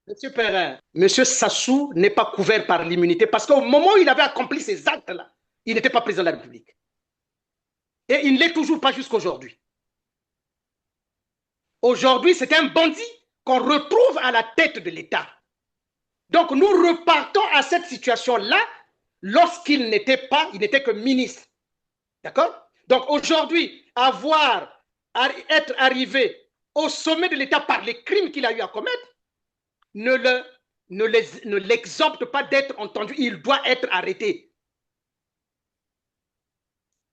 Monsieur Perrin, Monsieur Sassou n'est pas couvert par l'immunité parce qu'au moment où il avait accompli ces actes-là, il n'était pas président de la République. Et il ne l'est toujours pas jusqu'à aujourd'hui. Aujourd'hui, c'est un bandit qu'on retrouve à la tête de l'État. Donc, nous repartons à cette situation-là lorsqu'il n'était pas, il n'était que ministre. D'accord? Donc, aujourd'hui, être arrivé au sommet de l'État par les crimes qu'il a eu à commettre, ne l'exempte pas d'être entendu. Il doit être arrêté.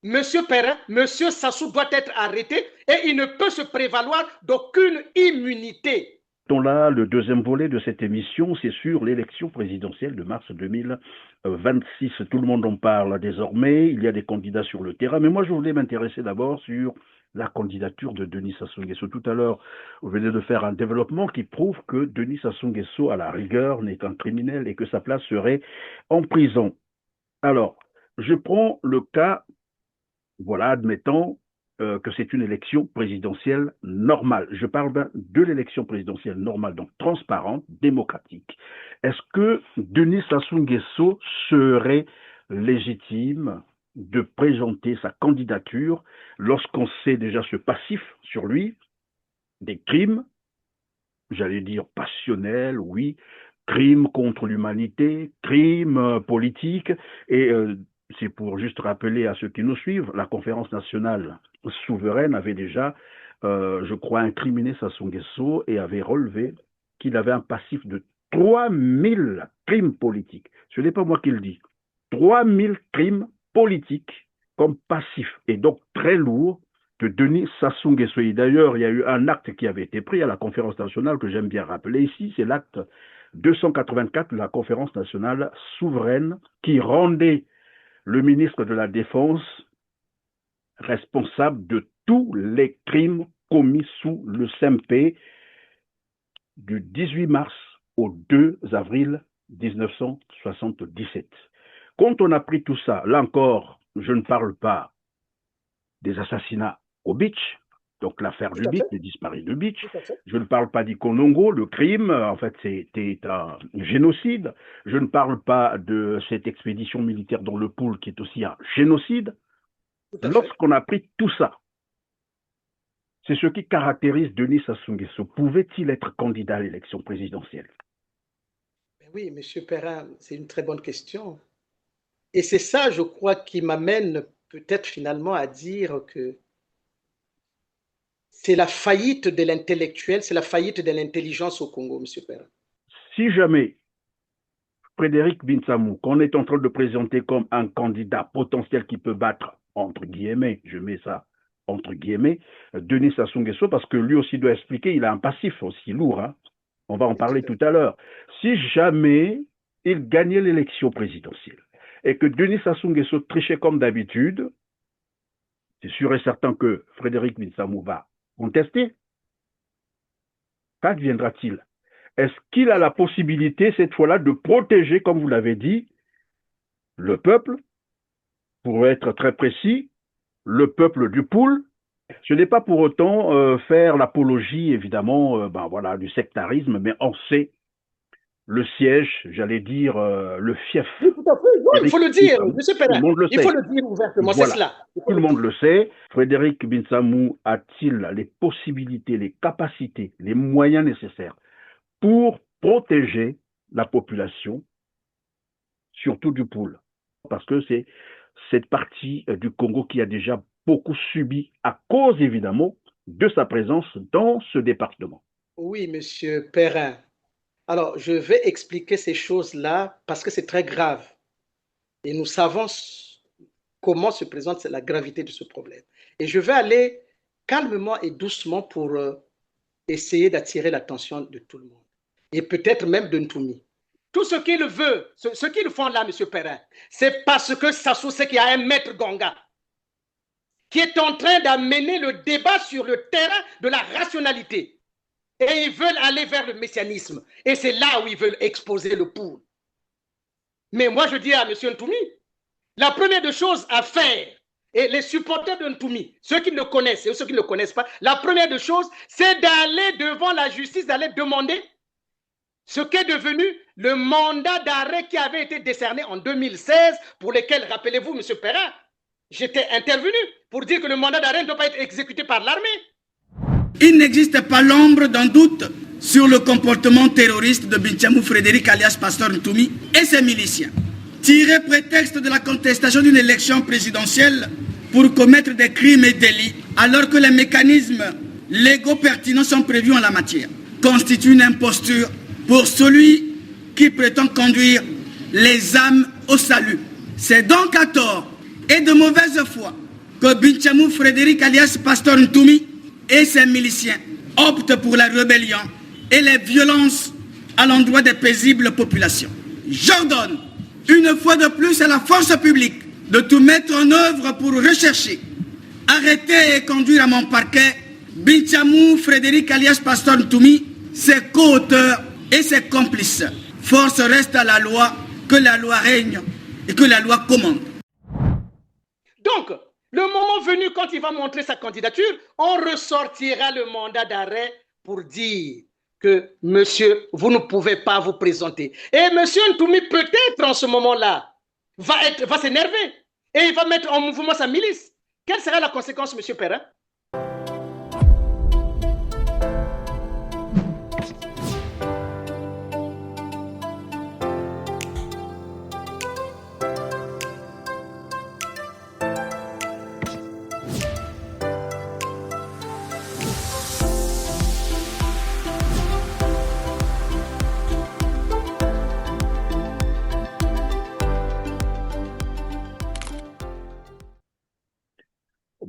Monsieur Perrin, Monsieur Sassou doit être arrêté et il ne peut se prévaloir d'aucune immunité. Là, le deuxième volet de cette émission, c'est sur l'élection présidentielle de mars 2026. Tout le monde en parle désormais, il y a des candidats sur le terrain, mais moi je voulais m'intéresser d'abord sur la candidature de Denis Sassou Nguesso. Tout à l'heure, vous venez de faire un développement qui prouve que Denis Sassou Nguesso, à la rigueur, n'est qu'un criminel et que sa place serait en prison. Alors, je prends le cas, voilà, admettons que c'est une élection présidentielle normale. Je parle bien de l'élection présidentielle normale, donc transparente, démocratique. Est-ce que Denis Sassou Nguesso serait légitime de présenter sa candidature lorsqu'on sait déjà ce passif sur lui, des crimes, j'allais dire passionnels, oui, crimes contre l'humanité, crimes politiques, et c'est pour juste rappeler à ceux qui nous suivent, la conférence nationale souveraine avait déjà, je crois, incriminé Sassou Nguesso et avait relevé qu'il avait un passif de 3000 crimes politiques. Ce n'est pas moi qui le dis. 3000 crimes politiques comme passif, et donc très lourd, de Denis Sassou Nguesso. Et d'ailleurs, il y a eu un acte qui avait été pris à la conférence nationale que j'aime bien rappeler ici, c'est l'acte 284 de la conférence nationale souveraine qui rendait le ministre de la Défense responsable de tous les crimes commis sous le CMP du 18 mars au 2 avril 1977. Quand on a pris tout ça, là encore, je ne parle pas des assassinats au Beach, donc l'affaire du Beach, les disparus de Beach. Je ne parle pas d'Ikonongo, le crime, en fait c'était un génocide. Je ne parle pas de cette expédition militaire dans le Pool qui est aussi un génocide. Lorsqu'on a pris tout ça, c'est ce qui caractérise Denis Sassou Nguesso. Pouvait-il être candidat à l'élection présidentielle? Oui, Monsieur Perrin, c'est une très bonne question. Et c'est ça, je crois, qui m'amène peut-être finalement à dire que c'est la faillite de l'intellectuel, c'est la faillite de l'intelligence au Congo, Monsieur Perrin. Si jamais Frédéric Binsamou, qu'on est en train de présenter comme un candidat potentiel qui peut battre, entre guillemets, je mets ça entre guillemets, Denis Sassou Nguesso, parce que lui aussi doit expliquer, il a un passif aussi lourd, hein. On va en parler tout à l'heure. Si jamais il gagnait l'élection présidentielle et que Denis Sassou Nguesso trichait comme d'habitude, c'est sûr et certain que Frédéric Binsamou va contester. Qu'adviendra-t-il? Est-ce qu'il a la possibilité, cette fois-là, de protéger, comme vous l'avez dit, le peuple, pour être très précis, le peuple du Poul? Ce n'est pas pour autant faire l'apologie, évidemment, voilà, du sectarisme, mais on sait le siège, j'allais dire le fief. Oui, tout à fait. Non, il faut le dire, M. Perrin. Il faut le dire ouvertement, c'est voilà. cela. Tout le monde le sait. Frédéric Binsamou a-t-il les possibilités, les capacités, les moyens nécessaires pour protéger la population, surtout du Poul? Parce que c'est cette partie du Congo qui a déjà beaucoup subi à cause, évidemment, de sa présence dans ce département. Oui, Monsieur Perrin. Alors, je vais expliquer ces choses-là parce que c'est très grave. Et nous savons comment se présente la gravité de ce problème. Et je vais aller calmement et doucement pour essayer d'attirer l'attention de tout le monde. Et peut-être même de Ntoumi. Tout ce qu'il veut, ce qu'ils font là, M. Perrin, c'est parce que Sassou sait qu'il y a un maître Gonga qui est en train d'amener le débat sur le terrain de la rationalité. Et ils veulent aller vers le messianisme. Et c'est là où ils veulent exposer le pour. Mais moi, je dis à M. Ntoumi, la première des choses à faire, et les supporters de Ntoumi, ceux qui le connaissent et ceux qui ne le connaissent pas, la première des choses, c'est d'aller devant la justice, d'aller demander ce qu'est devenu le mandat d'arrêt qui avait été décerné en 2016, pour lequel, rappelez-vous, M. Perrin, j'étais intervenu pour dire que le mandat d'arrêt ne doit pas être exécuté par l'armée. Il n'existe pas l'ombre d'un doute sur le comportement terroriste de Binchamou Frédéric alias Pasteur Ntoumi et ses miliciens. Tirer prétexte de la contestation d'une élection présidentielle pour commettre des crimes et délits, alors que les mécanismes légaux pertinents sont prévus en la matière, constitue une imposture pour celui qui prétend conduire les âmes au salut. C'est donc à tort et de mauvaise foi que Binchamou Frédéric alias Pasteur Ntoumi et ses miliciens optent pour la rébellion et les violences à l'endroit des paisibles populations. J'ordonne une fois de plus à la force publique de tout mettre en œuvre pour rechercher, arrêter et conduire à mon parquet Binchamou Frédéric alias Pasteur Ntoumi, ses co-auteurs et ses complices. Force reste à la loi, que la loi règne et que la loi commande. Donc, le moment venu, quand il va montrer sa candidature, on ressortira le mandat d'arrêt pour dire que, monsieur, vous ne pouvez pas vous présenter. Et monsieur Ntoumi, peut-être en ce moment-là, va s'énerver et il va mettre en mouvement sa milice. Quelle sera la conséquence, monsieur Perrin?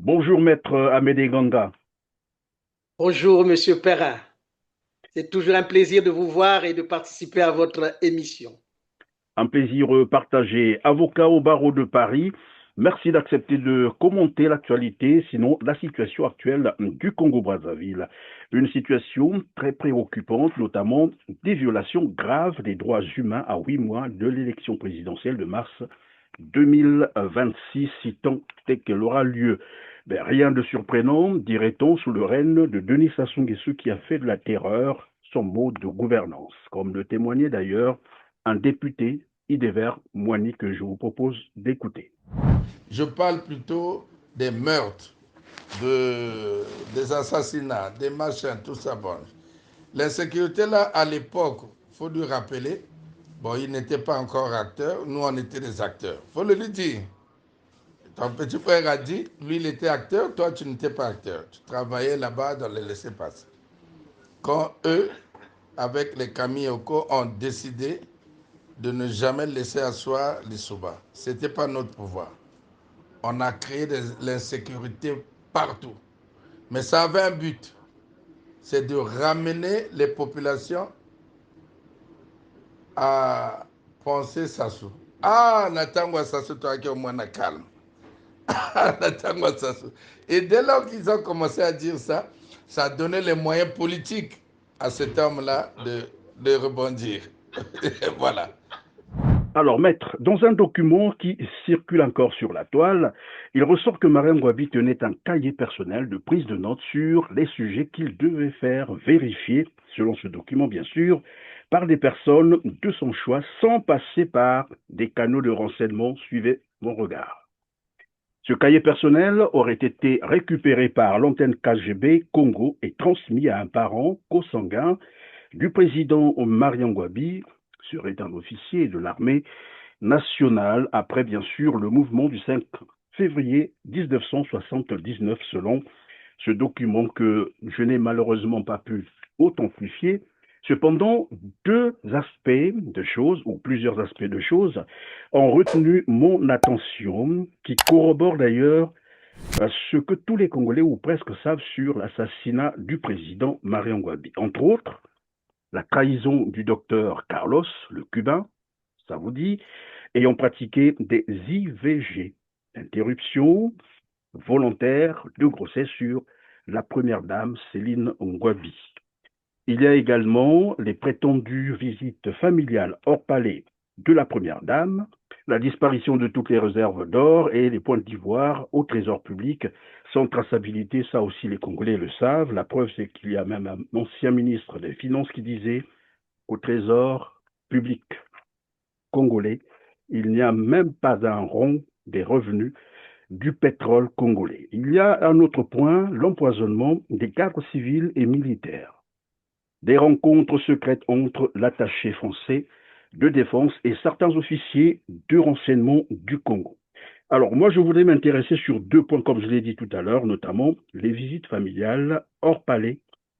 Bonjour, maître Amédée Ganga. Bonjour, monsieur Perrin. C'est toujours un plaisir de vous voir et de participer à votre émission. Un plaisir partagé. Avocat au barreau de Paris, merci d'accepter de commenter l'actualité, sinon la situation actuelle du Congo-Brazzaville. Une situation très préoccupante, notamment des violations graves des droits humains à 8 mois de l'élection présidentielle de mars 2026, si tant est qu'elle aura lieu. Rien de surprenant, dirait-on, sous le règne de Denis Sassou Nguesso qui a fait de la terreur son mode de gouvernance, comme le témoignait d'ailleurs un député, Idéver Moigny, que je vous propose d'écouter. Je parle plutôt des meurtres, des assassinats, des machins, tout ça. Bon. L'insécurité, là, à l'époque, il faut lui rappeler, bon, il n'était pas encore acteur, nous, on était des acteurs. Il faut le lui dire. Ton petit frère a dit, lui, il était acteur, toi, tu n'étais pas acteur. Tu travaillais là-bas dans les laissez-passer. Quand eux, avec les Kamiyoko, ont décidé de ne jamais laisser asseoir les Souba. Ce n'était pas notre pouvoir. On a créé de l'insécurité partout. Mais ça avait un but. C'est de ramener les populations à penser Sassou. Ah, Natangwa Sassou, toi qui es au moins calme. Ah, Natangwa Sassou. Et dès lors qu'ils ont commencé à dire ça, ça a donné les moyens politiques à cet homme-là de rebondir. Voilà. Alors, maître, dans un document qui circule encore sur la toile, il ressort que Marien Ngouabi tenait un cahier personnel de prise de notes sur les sujets qu'il devait faire vérifier, selon ce document bien sûr, par des personnes de son choix, sans passer par des canaux de renseignement. Suivez mon regard. Ce cahier personnel aurait été récupéré par l'antenne KGB Congo et transmis à un parent consanguin du président Marien Ngouabi, serait un officier de l'armée nationale, après bien sûr le mouvement du 5 février 1979, selon ce document que je n'ai malheureusement pas pu authentifier. Cependant, deux aspects de choses, ou plusieurs aspects de choses, ont retenu mon attention, qui corroborent d'ailleurs ce que tous les Congolais, ou presque, savent sur l'assassinat du président Marien Ngouabi. Entre autres, la trahison du docteur Carlos, le cubain, ça vous dit, ayant pratiqué des IVG, interruption volontaire de grossesse sur la première dame Céline Ngouabi. Il y a également les prétendues visites familiales hors palais de la première dame, la disparition de toutes les réserves d'or et les points d'ivoire au trésor public sans traçabilité. Ça aussi les Congolais le savent. La preuve, c'est qu'il y a même un ancien ministre des Finances qui disait au trésor public congolais. Il n'y a même pas un rond des revenus du pétrole congolais. Il y a un autre point, l'empoisonnement des cadres civils et militaires. Des rencontres secrètes entre l'attaché français de défense et certains officiers de renseignement du Congo. Alors, moi, je voulais m'intéresser sur 2 points, comme je l'ai dit tout à l'heure, notamment les visites familiales hors palais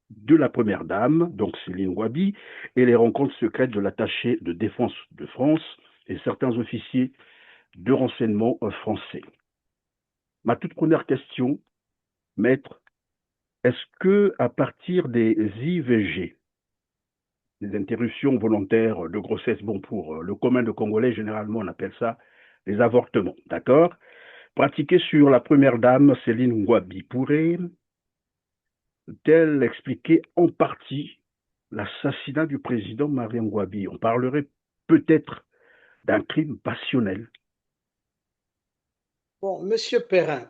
de la première dame, donc Céline Ouabi, et les rencontres secrètes de l'attaché de défense de France et certains officiers de renseignement français. Ma toute première question, maître, est-ce que à partir des IVG, des interruptions volontaires de grossesse, bon, pour le commun de Congolais, généralement on appelle ça les avortements, d'accord, pratiqués sur la première dame Céline Ouabi, pourrait-elle expliquer en partie l'assassinat du président Marien Ouabi? On parlerait peut-être d'un crime passionnel. Bon, Monsieur Perrin,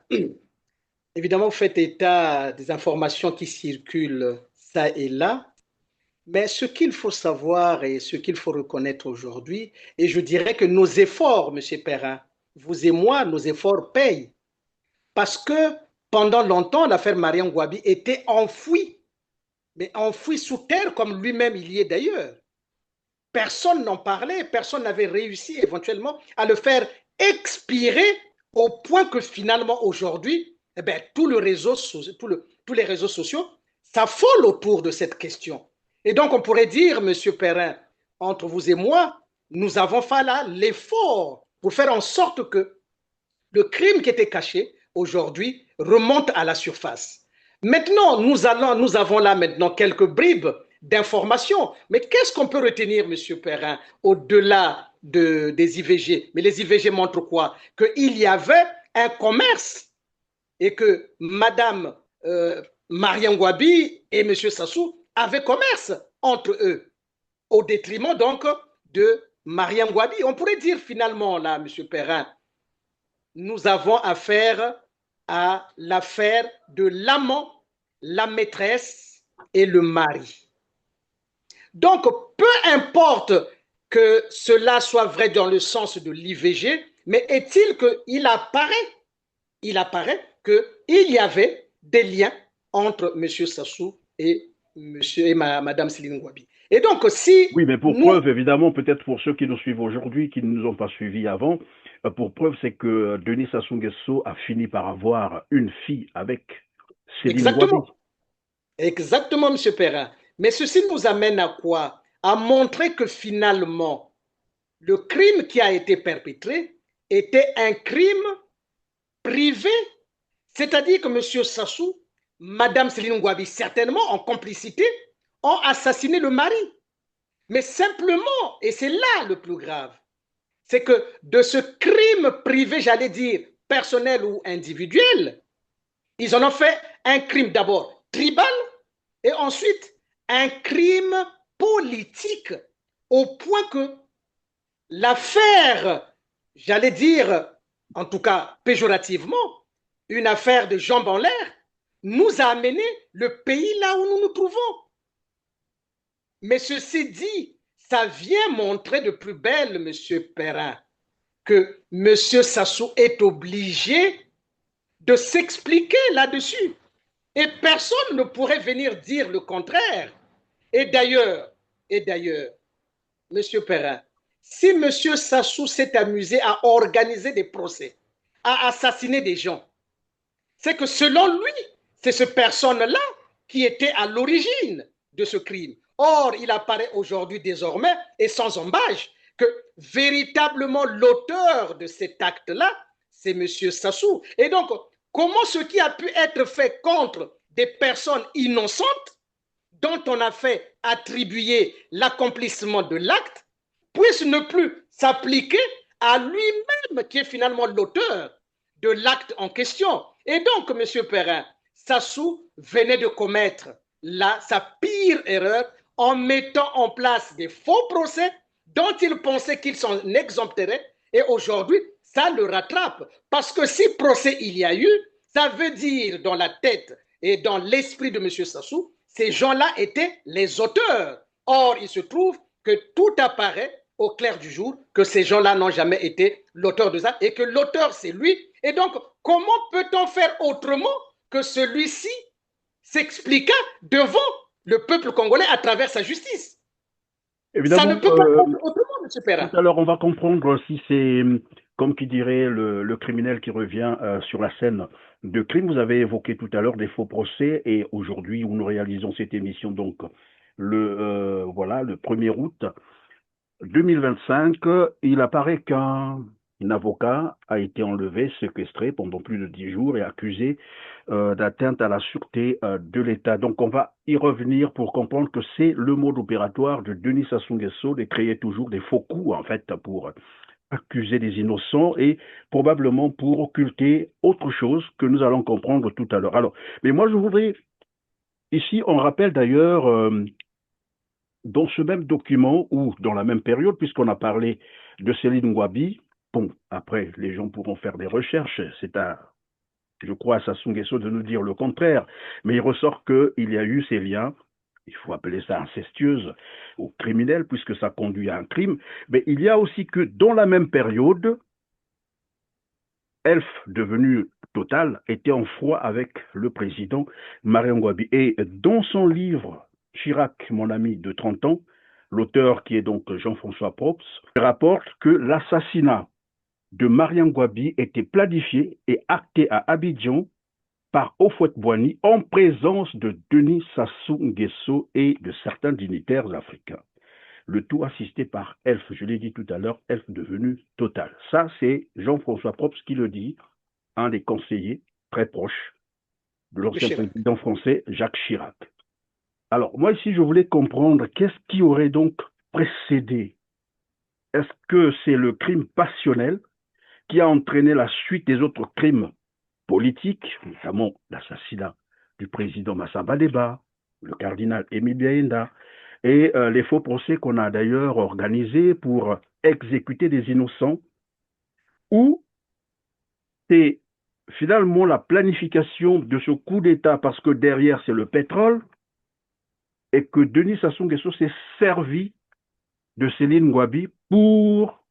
évidemment, vous faites état des informations qui circulent ça et là, mais ce qu'il faut savoir et ce qu'il faut reconnaître aujourd'hui, et je dirais que nos efforts, Monsieur Perrin, vous et moi, nos efforts payent, parce que pendant longtemps, l'affaire Mariam Gouabi était enfouie, mais enfouie sous terre, comme lui-même il y est d'ailleurs. Personne n'en parlait, personne n'avait réussi éventuellement à le faire expirer au point que finalement aujourd'hui, eh bien, tous les réseaux sociaux s'affolent autour de cette question. Et donc on pourrait dire, Monsieur Perrin, entre vous et moi, nous avons fait là l'effort pour faire en sorte que le crime qui était caché aujourd'hui remonte à la surface. Maintenant, nous avons là maintenant quelques bribes d'informations. Mais qu'est-ce qu'on peut retenir, Monsieur Perrin, au-delà des IVG? Mais les IVG montrent quoi? Qu'il y avait un commerce et que Madame Mariam Gouabi et Monsieur Sassou avaient commerce entre eux, au détriment donc de Mariam Gouabi. On pourrait dire finalement là, Monsieur Perrin, nous avons affaire à l'affaire de l'amant, la maîtresse et le mari. Donc, peu importe que cela soit vrai dans le sens de l'IVG, mais est-il qu'il apparaît qu'il y avait des liens entre M. Sassou et Mme Céline Ouabi. Et donc, si... Oui, mais pour preuve, évidemment, peut-être pour ceux qui nous suivent aujourd'hui, qui ne nous ont pas suivis avant, pour preuve, c'est que Denis Sassou Nguesso a fini par avoir une fille avec Céline Ouabi. Exactement, M. Perrin. Mais ceci nous amène à quoi? À montrer que finalement, le crime qui a été perpétré était un crime privé. C'est-à-dire que M. Sassou, Mme Céline Ouabi, certainement en complicité, ont assassiné le mari. Mais simplement, et c'est là le plus grave, c'est que de ce crime privé, j'allais dire personnel ou individuel, ils en ont fait un crime d'abord tribal et ensuite un crime politique, au point que l'affaire, j'allais dire, en tout cas péjorativement, une affaire de jambes en l'air, nous a amené le pays là où nous nous trouvons. Mais ceci dit, ça vient montrer de plus belle, M. Perrin, que M. Sassou est obligé de s'expliquer là-dessus. Et personne ne pourrait venir dire le contraire. Et d'ailleurs, M. Perrin, si M. Sassou s'est amusé à organiser des procès, à assassiner des gens, c'est que selon lui, c'est cette personne-là qui était à l'origine de ce crime. Or, il apparaît aujourd'hui désormais, et sans embâche, que véritablement l'auteur de cet acte-là, c'est M. Sassou. Et donc, comment ce qui a pu être fait contre des personnes innocentes, dont on a fait attribuer l'accomplissement de l'acte, puisse ne plus s'appliquer à lui-même, qui est finalement l'auteur de l'acte en question. Et donc, M. Perrin, Sassou venait de commettre là sa pire erreur en mettant en place des faux procès dont il pensait qu'il s'en exempterait, et aujourd'hui, ça le rattrape. Parce que si procès il y a eu, ça veut dire dans la tête et dans l'esprit de M. Sassou, ces gens-là étaient les auteurs Or, il se trouve que tout apparaît au clair du jour, que ces gens-là n'ont jamais été l'auteur de ça et que l'auteur, c'est lui. Et donc, comment peut-on faire autrement que celui-ci s'expliqua devant le peuple congolais à travers sa justice? Évidemment, ça ne peut pas être autrement, M. Perrin. Tout à l'heure, on va comprendre si c'est, comme qui dirait, le criminel qui revient sur la scène de crime. Vous avez évoqué tout à l'heure des faux procès et aujourd'hui, où nous réalisons cette émission, donc le 1er août 2025, il apparaît qu'un avocat a été enlevé, séquestré pendant plus de 10 jours et accusé d'atteinte à la sûreté de l'État. Donc on va y revenir pour comprendre que c'est le mode opératoire de Denis Sassou Nguesso de créer toujours des faux coups, en fait, pour accuser des innocents et probablement pour occulter autre chose que nous allons comprendre tout à l'heure. Alors, mais moi je voudrais, ici on rappelle d'ailleurs, dans ce même document ou dans la même période, puisqu'on a parlé de Céline Ngouabi, bon, après les gens pourront faire des recherches, c'est à, je crois, à Sassou Nguesso de nous dire le contraire, mais il ressort qu'il y a eu ces liens, il faut appeler ça incestueuse ou criminel, puisque ça conduit à un crime, mais il y a aussi que dans la même période, Elf, devenu Total, était en froid avec le président Marion Ngouabi. Et dans son livre Chirac, mon ami de 30 ans, l'auteur qui est donc Jean-François Probst, rapporte que l'assassinat de Mariam Ngouabi était planifié et acté à Abidjan par Houphouët-Boigny en présence de Denis Sassou Nguesso et de certains dignitaires africains. Le tout assisté par Elf, je l'ai dit tout à l'heure, Elf devenu Total. Ça, c'est Jean-François Probst qui le dit, un des conseillers très proches de l'ancien président français Jacques Chirac. Alors, moi ici, je voulais comprendre qu'est-ce qui aurait donc précédé. Est-ce que c'est le crime passionnel qui a entraîné la suite des autres crimes politiques, notamment l'assassinat du président Massamba Deba, le cardinal Émile Biaenda, et les faux procès qu'on a d'ailleurs organisés pour exécuter des innocents, ou c'est finalement la planification de ce coup d'État, parce que derrière c'est le pétrole, et que Denis Sassou Nguesso s'est servi de Céline Ngouabi pour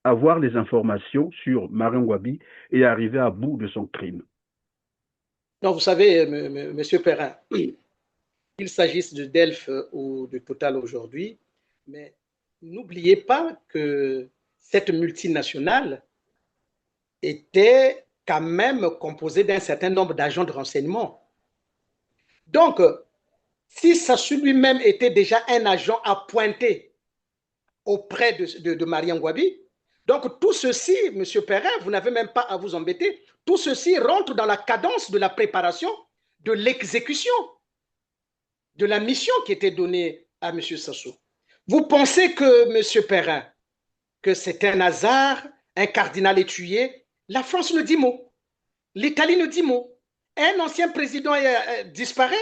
avoir les informations sur Mariam Ngouabi et arriver à bout de son crime. Non, vous savez, M. Perrin, qu'il s'agisse de Delphes ou de Total aujourd'hui, mais n'oubliez pas que cette multinationale était quand même composée d'un certain nombre d'agents de renseignement. Donc, si Sassou lui-même était déjà un agent appointé auprès de Mariam Ngouabi, donc tout ceci, M. Perrin, vous n'avez même pas à vous embêter, tout ceci rentre dans la cadence de la préparation de l'exécution de la mission qui était donnée à M. Sassou. Vous pensez que, M. Perrin, que c'est un hasard, un cardinal est tué? La France ne dit mot. L'Italie ne dit mot. Un ancien président disparaît,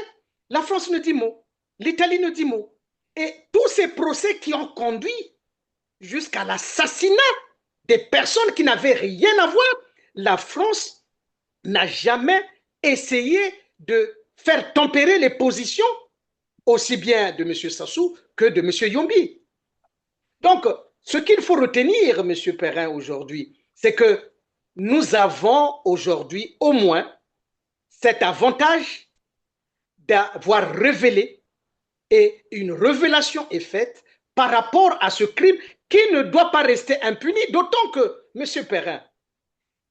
la France ne dit mot. L'Italie ne dit mot. Et tous ces procès qui ont conduit jusqu'à l'assassinat des personnes qui n'avaient rien à voir, la France n'a jamais essayé de faire tempérer les positions aussi bien de M. Sassou que de M. Yombi. Donc, ce qu'il faut retenir, M. Perrin, aujourd'hui, c'est que nous avons aujourd'hui au moins cet avantage d'avoir révélé, et une révélation est faite par rapport à ce crime qui ne doit pas rester impuni, d'autant que, M. Perrin,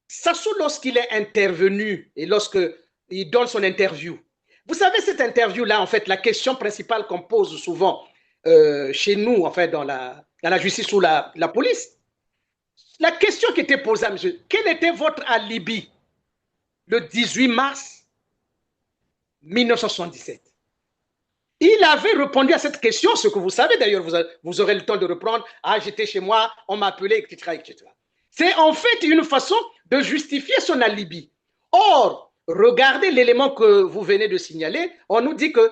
Sassou, lorsqu'il est intervenu et lorsqu'il donne son interview, vous savez, cette interview-là, en fait, la question principale qu'on pose souvent chez nous, en fait, dans la justice ou la police, la question qui était posée à monsieur, quel était votre alibi le 18 mars 1977? Il avait répondu à cette question, ce que vous savez d'ailleurs, vous aurez le temps de reprendre. Ah, j'étais chez moi, on m'appelait, etc., etc. C'est en fait une façon de justifier son alibi. Or, regardez l'élément que vous venez de signaler. On nous dit que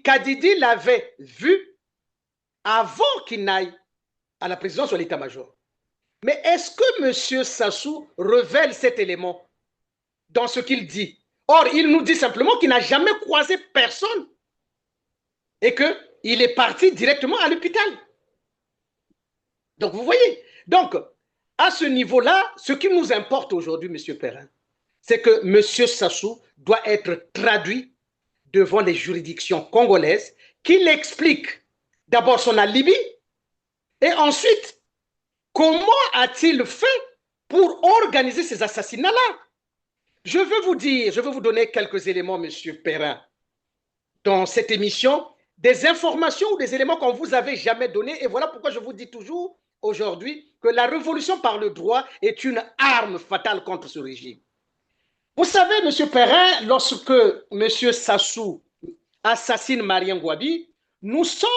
Kadidi l'avait vu avant qu'il n'aille à la présidence de l'état-major. Mais est-ce que M. Sassou révèle cet élément dans ce qu'il dit? Or, il nous dit simplement qu'il n'a jamais croisé personne et que il est parti directement à l'hôpital. Donc, vous voyez. Donc, à ce niveau-là, ce qui nous importe aujourd'hui, M. Perrin, c'est que M. Sassou doit être traduit devant les juridictions congolaises, qu'il explique d'abord son alibi et ensuite comment a-t-il fait pour organiser ces assassinats-là. Je veux vous dire, je veux vous donner quelques éléments, M. Perrin, dans cette émission, des informations ou des éléments qu'on ne vous avait jamais donnés. Et voilà pourquoi je vous dis toujours aujourd'hui que la révolution par le droit est une arme fatale contre ce régime. Vous savez, M. Perrin, lorsque M. Sassou assassine Marien Ngouabi, nous sommes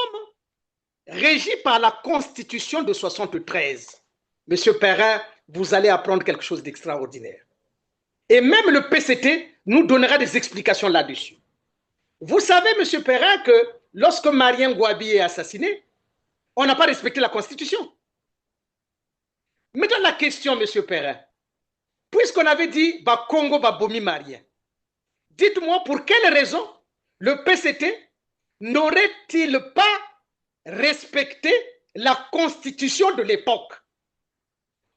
régis par la Constitution de 1973. M. Perrin, vous allez apprendre quelque chose d'extraordinaire. Et même le PCT nous donnera des explications là-dessus. Vous savez, M. Perrin, que lorsque Marien Ngouabi est assassiné, on n'a pas respecté la Constitution. Maintenant, la question, M. Perrin, puisqu'on avait dit bah, Congo va bomi Marien, dites-moi pour quelle raison le PCT n'aurait-il pas respecté la Constitution de l'époque?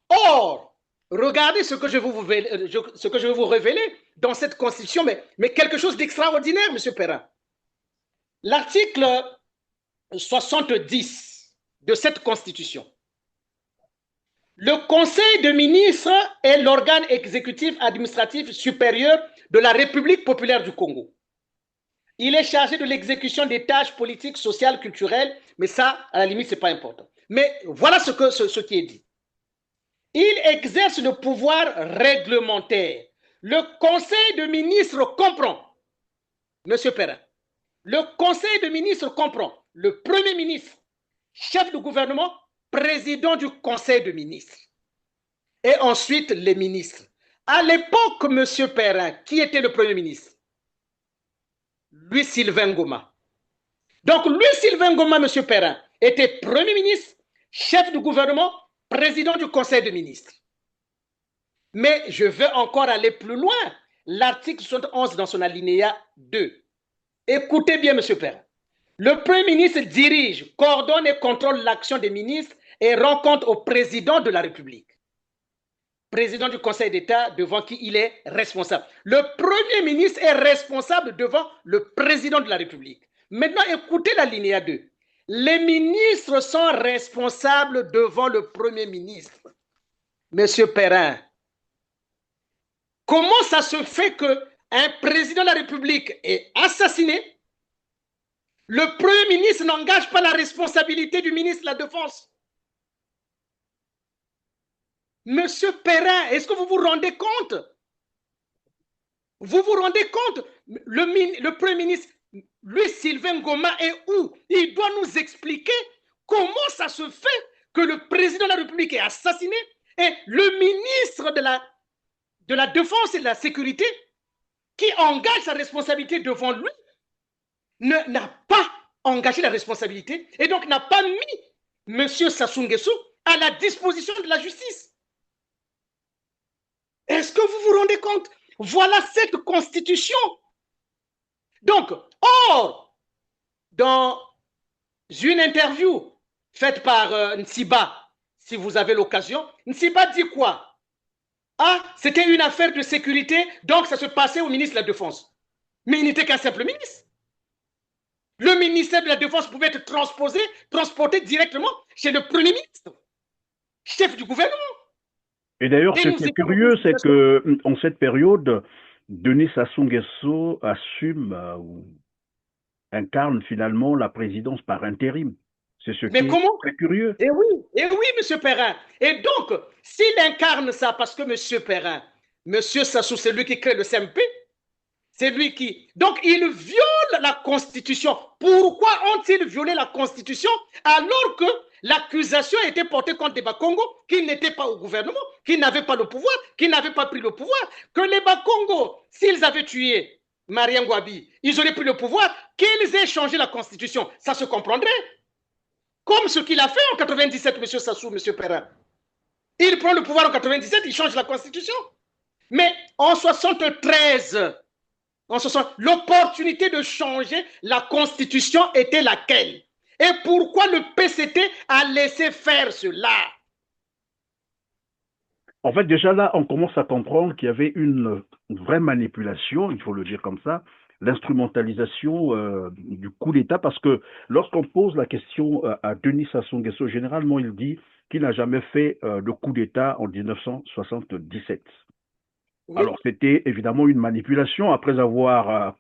Or, regardez ce que je vais vous révéler dans cette Constitution, mais quelque chose d'extraordinaire, M. Perrin. L'article 70 de cette Constitution. Le Conseil de ministres est l'organe exécutif administratif supérieur de la République populaire du Congo. Il est chargé de l'exécution des tâches politiques, sociales, culturelles, mais ça, à la limite, ce n'est pas important. Mais voilà ce qui est dit. Il exerce le pouvoir réglementaire. Le Conseil de ministres comprend, M. Perrin, le Conseil de ministres comprend le Premier ministre, chef de gouvernement, président du Conseil de ministres. Et ensuite, les ministres. À l'époque, M. Perrin, qui était le Premier ministre? Louis-Sylvain Ngoma. Donc, Louis-Sylvain Ngoma, M. Perrin, était Premier ministre, chef de gouvernement, président du Conseil de ministres. Mais je veux encore aller plus loin. L'article 71 dans son alinéa 2. Écoutez bien, M. Perrin. Le Premier ministre dirige, coordonne et contrôle l'action des ministres et rend compte au président de la République. Président du Conseil d'État devant qui il est responsable. Le Premier ministre est responsable devant le président de la République. Maintenant, écoutez l'alinéa 2. Les ministres sont responsables devant le Premier ministre. Monsieur Perrin, comment ça se fait qu'un président de la République est assassiné? Le Premier ministre n'engage pas la responsabilité du ministre de la Défense. Monsieur Perrin, est-ce que vous vous rendez compte? Vous vous rendez compte? Le Premier ministre, Louis-Sylvain Ngoma, est où? Il doit nous expliquer comment ça se fait que le président de la République est assassiné et le ministre de la Défense et de la Sécurité, qui engage sa responsabilité devant lui, n'a pas engagé la responsabilité et donc n'a pas mis M. Sassou Nguesso à la disposition de la justice. Est-ce que vous vous rendez compte? Voilà cette constitution. Donc, or, dans une interview faite par Nsiba, si vous avez l'occasion, Nsiba dit quoi? Ah, c'était une affaire de sécurité, donc ça se passait au ministre de la Défense. Mais il n'était qu'un simple ministre. Le ministère de la Défense pouvait être transporté directement chez le Premier ministre, chef du gouvernement. Et d'ailleurs, ce qui est curieux, c'est qu'en cette période, Denis Sassou Nguesso assume ou incarne finalement la présidence par intérim. C'est ce qui est très curieux. Et oui, M. Perrin. Et donc, s'il incarne ça, parce que M. Perrin, M. Sassou, c'est lui qui crée le CMP, c'est lui qui... Donc, il viole la Constitution. Pourquoi ont-ils violé la Constitution alors que l'accusation était portée contre les Bakongo, qui n'étaient pas au gouvernement, qui n'avaient pas le pouvoir, qui n'avaient pas pris le pouvoir, que les Bakongo, s'ils avaient tué Marien Ngouabi, ils auraient pris le pouvoir, qu'ils aient changé la Constitution. Ça se comprendrait. Comme ce qu'il a fait en 97, M. Sassou, M. Perrin. Il prend le pouvoir en 97, il change la Constitution. Mais en 73, En ce sens, l'opportunité de changer la Constitution était laquelle? Et pourquoi le PCT a laissé faire cela? En fait, déjà là, on commence à comprendre qu'il y avait une vraie manipulation, il faut le dire comme ça, l'instrumentalisation du coup d'État, parce que lorsqu'on pose la question à Denis Sassou Nguesso, généralement il dit qu'il n'a jamais fait de coup d'État en 1977. Oui. Alors c'était évidemment une manipulation. Après avoir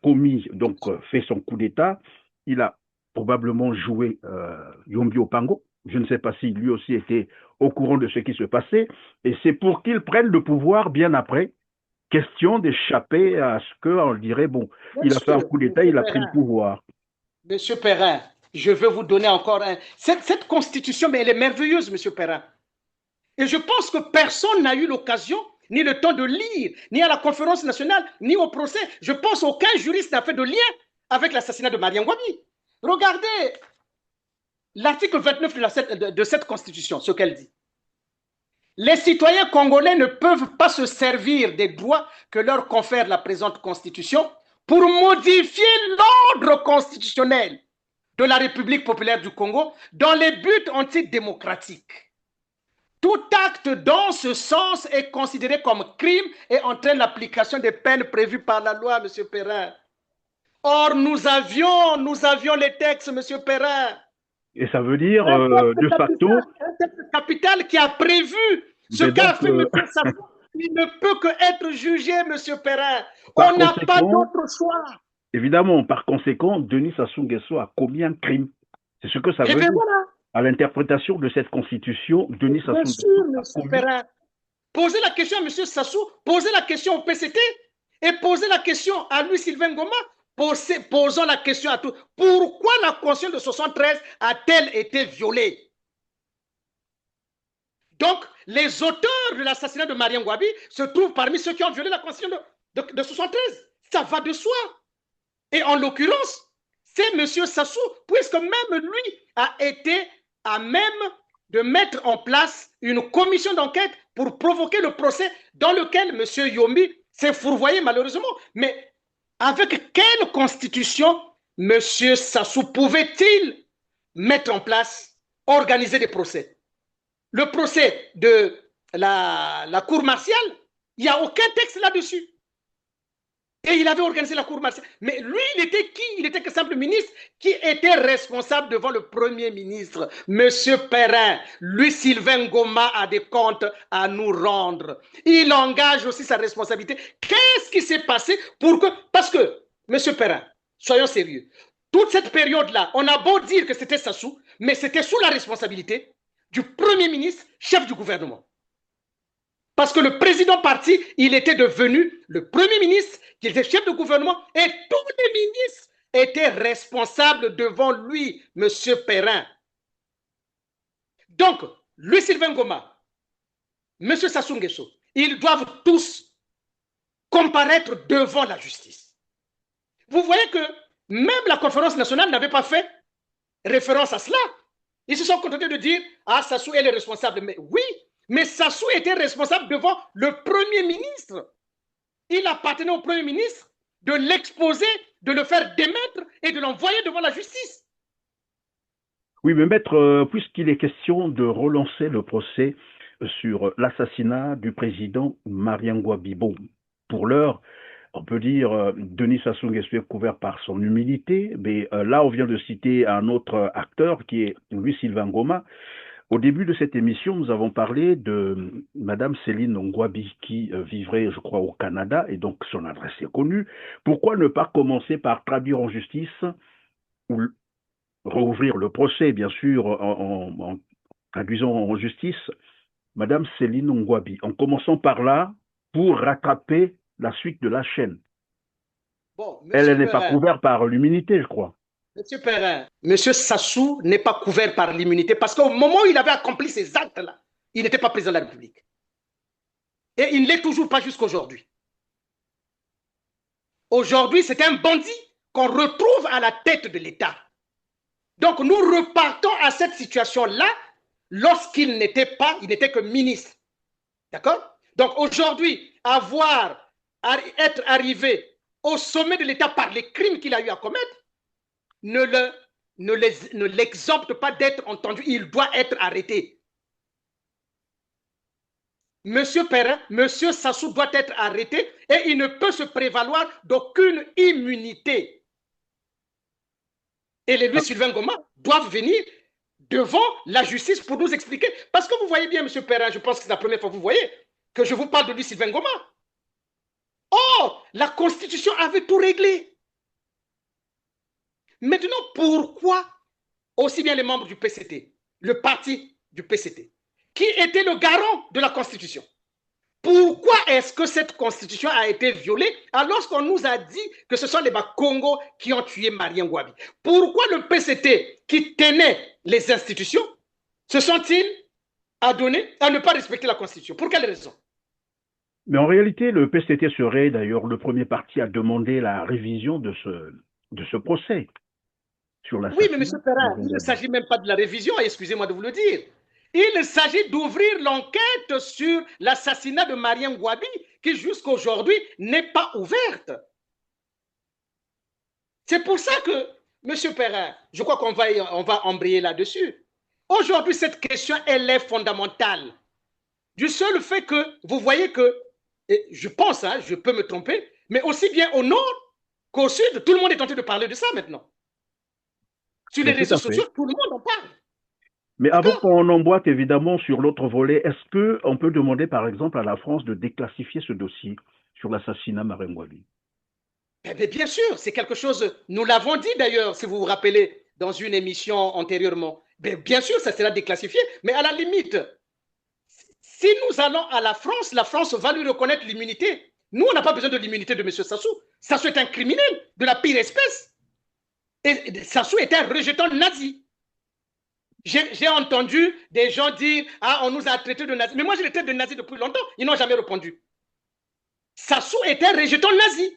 fait son coup d'État, il a probablement joué Yombi Opango. Je ne sais pas si lui aussi était au courant de ce qui se passait. Et c'est pour qu'il prenne le pouvoir bien après. Question d'échapper à ce qu'on dirait, bon, il a fait un coup d'État, il a pris le pouvoir. Monsieur Perrin, je veux vous donner encore un... Cette constitution, mais elle est merveilleuse, monsieur Perrin. Et je pense que personne n'a eu l'occasion, ni le temps de lire, ni à la conférence nationale, ni au procès. Je pense qu'aucun juriste n'a fait de lien avec l'assassinat de Mariam Ngouabi. Regardez l'article 29 de cette constitution, ce qu'elle dit. Les citoyens congolais ne peuvent pas se servir des droits que leur confère la présente constitution pour modifier l'ordre constitutionnel de la République populaire du Congo dans les buts antidémocratiques. Tout acte dans ce sens est considéré comme crime et entraîne l'application des peines prévues par la loi, M. Perrin. Or, nous avions les textes, M. Perrin. Et ça veut dire, de facto... Un texte capital qui a prévu ce qu'a fait M. Sassou. Il ne peut que être jugé, M. Perrin. On n'a pas d'autre choix. Évidemment, par conséquent, Denis Sassou Nguesso a commis un crime. C'est ce que ça veut dire. Voilà. À l'interprétation de cette constitution, Denis Sassou Nguesso a commis... Perrin. Posez la question à M. Sassou, posez la question au PCT et posez la question à Louis-Sylvain Ngoma. Posons la question à tous. Pourquoi la Constitution de 1973 a-t-elle été violée? Donc, les auteurs de l'assassinat de Mariam Ngouabi se trouvent parmi ceux qui ont violé la Constitution de 1973. Ça va de soi. Et en l'occurrence, c'est M. Sassou, puisque même lui a été à même de mettre en place une commission d'enquête pour provoquer le procès dans lequel M. Yombi s'est fourvoyé malheureusement. Mais avec quelle constitution M. Sassou pouvait-il mettre en place, organiser des procès? Le procès de la cour martiale, il n'y a aucun texte là-dessus. Et il avait organisé la cour martiale. Mais lui, il était qui? Il était que simple ministre qui était responsable devant le Premier ministre. Monsieur Perrin, Louis-Sylvain Ngoma a des comptes à nous rendre. Il engage aussi sa responsabilité. Qu'est-ce qui s'est passé pour que... Parce que, monsieur Perrin, soyons sérieux, toute cette période-là, on a beau dire que c'était Sassou, mais c'était sous la responsabilité du Premier ministre, chef du gouvernement. Parce que le président parti, il était devenu le Premier ministre, qui était chef de gouvernement, et tous les ministres étaient responsables devant lui, M. Perrin. Donc, Louis-Sylvain Ngoma, M. Sassou Nguesso, ils doivent tous comparaître devant la justice. Vous voyez que même la conférence nationale n'avait pas fait référence à cela. Ils se sont contentés de dire « Ah, Sassou, elle est responsable. » Mais oui, mais Sassou était responsable devant le Premier ministre. Il appartenait au Premier ministre de l'exposer, de le faire démettre et de l'envoyer devant la justice. Oui, mais maître, puisqu'il est question de relancer le procès sur l'assassinat du président Mariam Ngouabi, bon, pour l'heure, on peut dire Denis Sassou Nguesso est couvert par son humilité, mais là, on vient de citer un autre acteur qui est Louis-Sylvain Ngoma. Au début de cette émission, nous avons parlé de Madame Céline Ngouabi qui vivrait, je crois, au Canada, et donc son adresse est connue. Pourquoi ne pas commencer par traduire en justice ou rouvrir le procès, bien sûr, en traduisant en justice Madame Céline Ngouabi, en commençant par là pour rattraper la suite de la chaîne. Bon, elle n'est pas couverte par l'immunité, je crois. Monsieur Perrin, Monsieur Sassou n'est pas couvert par l'immunité parce qu'au moment où il avait accompli ces actes-là, il n'était pas président de la République. Et il ne l'est toujours pas jusqu'aujourd'hui. Aujourd'hui, c'est un bandit qu'on retrouve à la tête de l'État. Donc, nous repartons à cette situation-là lorsqu'il n'était que ministre. D'accord? Donc, aujourd'hui, être arrivé au sommet de l'État par les crimes qu'il a eu à commettre ne l'exempte pas d'être entendu. Il doit être arrêté. Monsieur Perrin, Monsieur Sassou doit être arrêté et il ne peut se prévaloir d'aucune immunité. Et les Louis-Sylvain Goma doivent venir devant la justice pour nous expliquer. Parce que vous voyez bien, Monsieur Perrin, je pense que c'est la première fois que vous voyez que je vous parle de Louis-Sylvain Goma. Or, la Constitution avait tout réglé. Maintenant, pourquoi aussi bien les membres du PCT, le parti du PCT, qui était le garant de la Constitution, pourquoi est-ce que cette Constitution a été violée alors qu'on nous a dit que ce sont les Bakongo qui ont tué Marien Ngouabi? Pourquoi le PCT, qui tenait les institutions, se sont-ils adonnés à ne pas respecter la Constitution? Pour quelle raison? Mais en réalité, le PCT serait d'ailleurs le premier parti à demander la révision de ce procès. Oui, mais M. Perrin, il ne s'agit même pas de la révision, excusez-moi de vous le dire. Il s'agit d'ouvrir l'enquête sur l'assassinat de Marien Ngouabi, qui jusqu'à aujourd'hui n'est pas ouverte. C'est pour ça que, M. Perrin, je crois qu'on va embrayer là-dessus. Aujourd'hui, cette question, elle est fondamentale. Du seul fait que, vous voyez que, je pense, je peux me tromper, mais aussi bien au nord qu'au sud, tout le monde est tenté de parler de ça maintenant. Sur les réseaux sociaux, tout le monde en parle. Mais avant qu'on emboîte évidemment sur l'autre volet, est-ce qu'on peut demander par exemple à la France de déclassifier ce dossier sur l'assassinat Marien Ngouabi? Bien sûr, c'est quelque chose, nous l'avons dit d'ailleurs, si vous vous rappelez, dans une émission antérieurement. Bien sûr, ça sera déclassifié, mais à la limite, si nous allons à la France va lui reconnaître l'immunité. Nous, on n'a pas besoin de l'immunité de M. Sassou. Sassou est un criminel de la pire espèce. Et Sassou est un rejetant nazi. J'ai entendu des gens dire « Ah, on nous a traités de nazis ». Mais moi, je les traite de nazis depuis longtemps. Ils n'ont jamais répondu. Sassou est un rejetant nazi,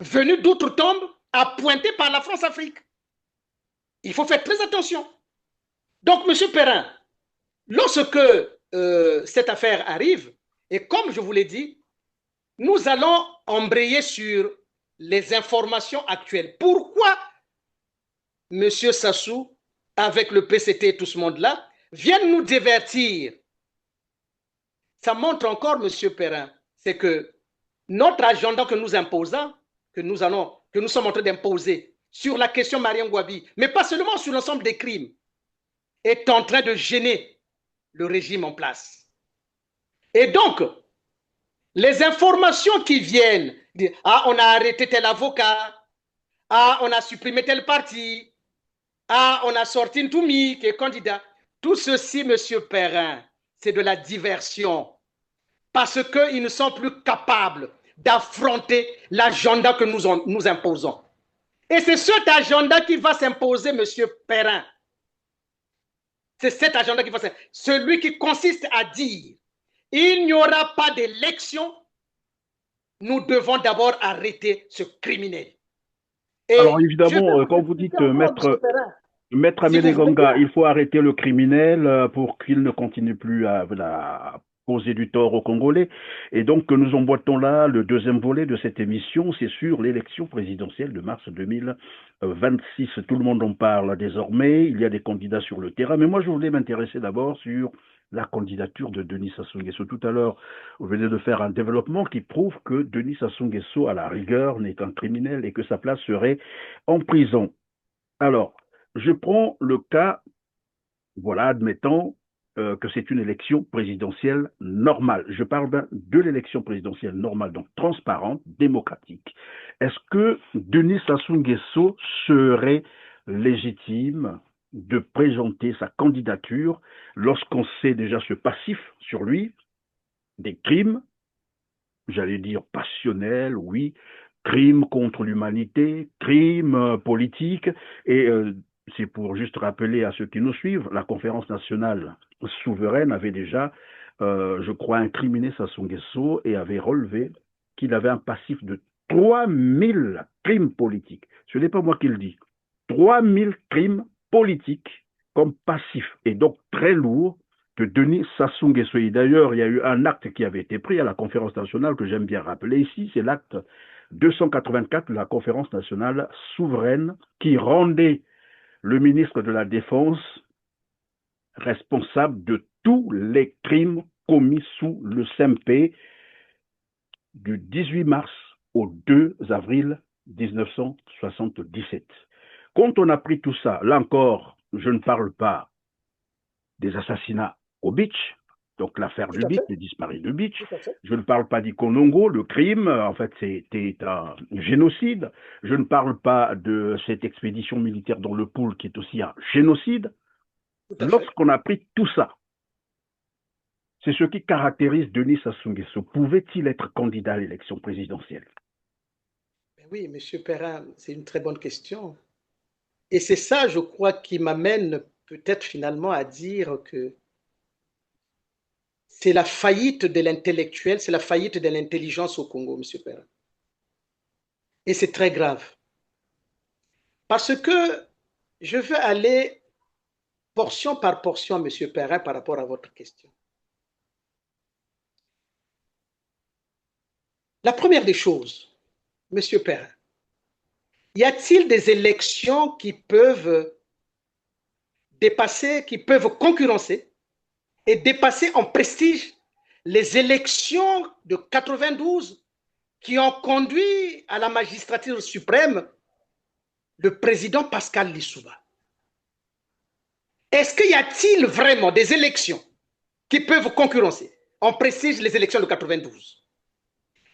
venu d'outre-tombe, appointé par la France-Afrique. Il faut faire très attention. Donc, M. Perrin, lorsque cette affaire arrive, et comme je vous l'ai dit, nous allons embrayer sur les informations actuelles. Pourquoi M. Sassou, avec le PCT et tout ce monde-là, viennent nous divertir? Ça montre encore, M. Perrin, c'est que notre agenda que nous imposons, que nous sommes en train d'imposer sur la question Marien Ngouabi, mais pas seulement sur l'ensemble des crimes, est en train de gêner le régime en place. Et donc, les informations qui viennent, dire, ah, on a arrêté tel avocat, ah, on a supprimé tel parti, ah, on a sorti Ntoumi qui est candidat. Tout ceci, M. Perrin, c'est de la diversion. Parce qu'ils ne sont plus capables d'affronter l'agenda que nous imposons. Et c'est cet agenda qui va s'imposer, M. Perrin. C'est cet agenda qui va s'imposer. Celui qui consiste à dire il n'y aura pas d'élection, nous devons d'abord arrêter ce criminel. Et alors évidemment, quand vous dites Maître Amédée Gonga, il faut arrêter le criminel pour qu'il ne continue plus à causer du tort aux Congolais. Et donc, nous emboîtons là le deuxième volet de cette émission, c'est sur l'élection présidentielle de mars 2026. Tout le monde en parle désormais, il y a des candidats sur le terrain, mais moi je voulais m'intéresser d'abord sur la candidature de Denis Sassou Nguesso. Tout à l'heure, vous venez de faire un développement qui prouve que Denis Sassou Nguesso, à la rigueur, n'est qu'un criminel et que sa place serait en prison. Alors, je prends le cas, voilà, admettons que c'est une élection présidentielle normale. Je parle de l'élection présidentielle normale, donc transparente, démocratique. Est-ce que Denis Sassou Nguesso serait légitime de présenter sa candidature lorsqu'on sait déjà ce passif sur lui, des crimes, j'allais dire passionnels, oui, crimes contre l'humanité, crimes politiques, et c'est pour juste rappeler à ceux qui nous suivent, la conférence nationale souveraine avait déjà, je crois, incriminé Sassou Nguesso et avait relevé qu'il avait un passif de 3000 crimes politiques. Ce n'est pas moi qui le dis. 3000 crimes politiques comme passif, et donc très lourd, de Denis Sassou Nguesso. D'ailleurs, il y a eu un acte qui avait été pris à la conférence nationale que j'aime bien rappeler ici, c'est l'acte 284 de la conférence nationale souveraine qui rendait le ministre de la Défense responsable de tous les crimes commis sous le CMP du 18 mars au 2 avril 1977. Quand on a pris tout ça, là encore, je ne parle pas des assassinats au Beach, donc l'affaire du Beach, les disparus du Beach. Je ne parle pas d'Ikonongo, le crime, en fait, c'était un génocide. Je ne parle pas de cette expédition militaire dans le Pool, qui est aussi un génocide. Lorsqu'on a pris tout ça, c'est ce qui caractérise Denis Sassou Nguesso. Pouvait-il être candidat à l'élection présidentielle? Oui, M. Perrin, c'est une très bonne question. Et c'est ça, je crois, qui m'amène peut-être finalement à dire que c'est la faillite de l'intellectuel, c'est la faillite de l'intelligence au Congo, M. Perrin. Et c'est très grave. Parce que je veux aller portion par portion, M. Perrin, par rapport à votre question. La première des choses, M. Perrin, y a-t-il des élections qui peuvent dépasser, qui peuvent concurrencer et dépasser en prestige les élections de 92 qui ont conduit à la magistrature suprême le président Pascal Lissouba? Est-ce qu'il y a-t-il vraiment des élections qui peuvent concurrencer en prestige les élections de 92?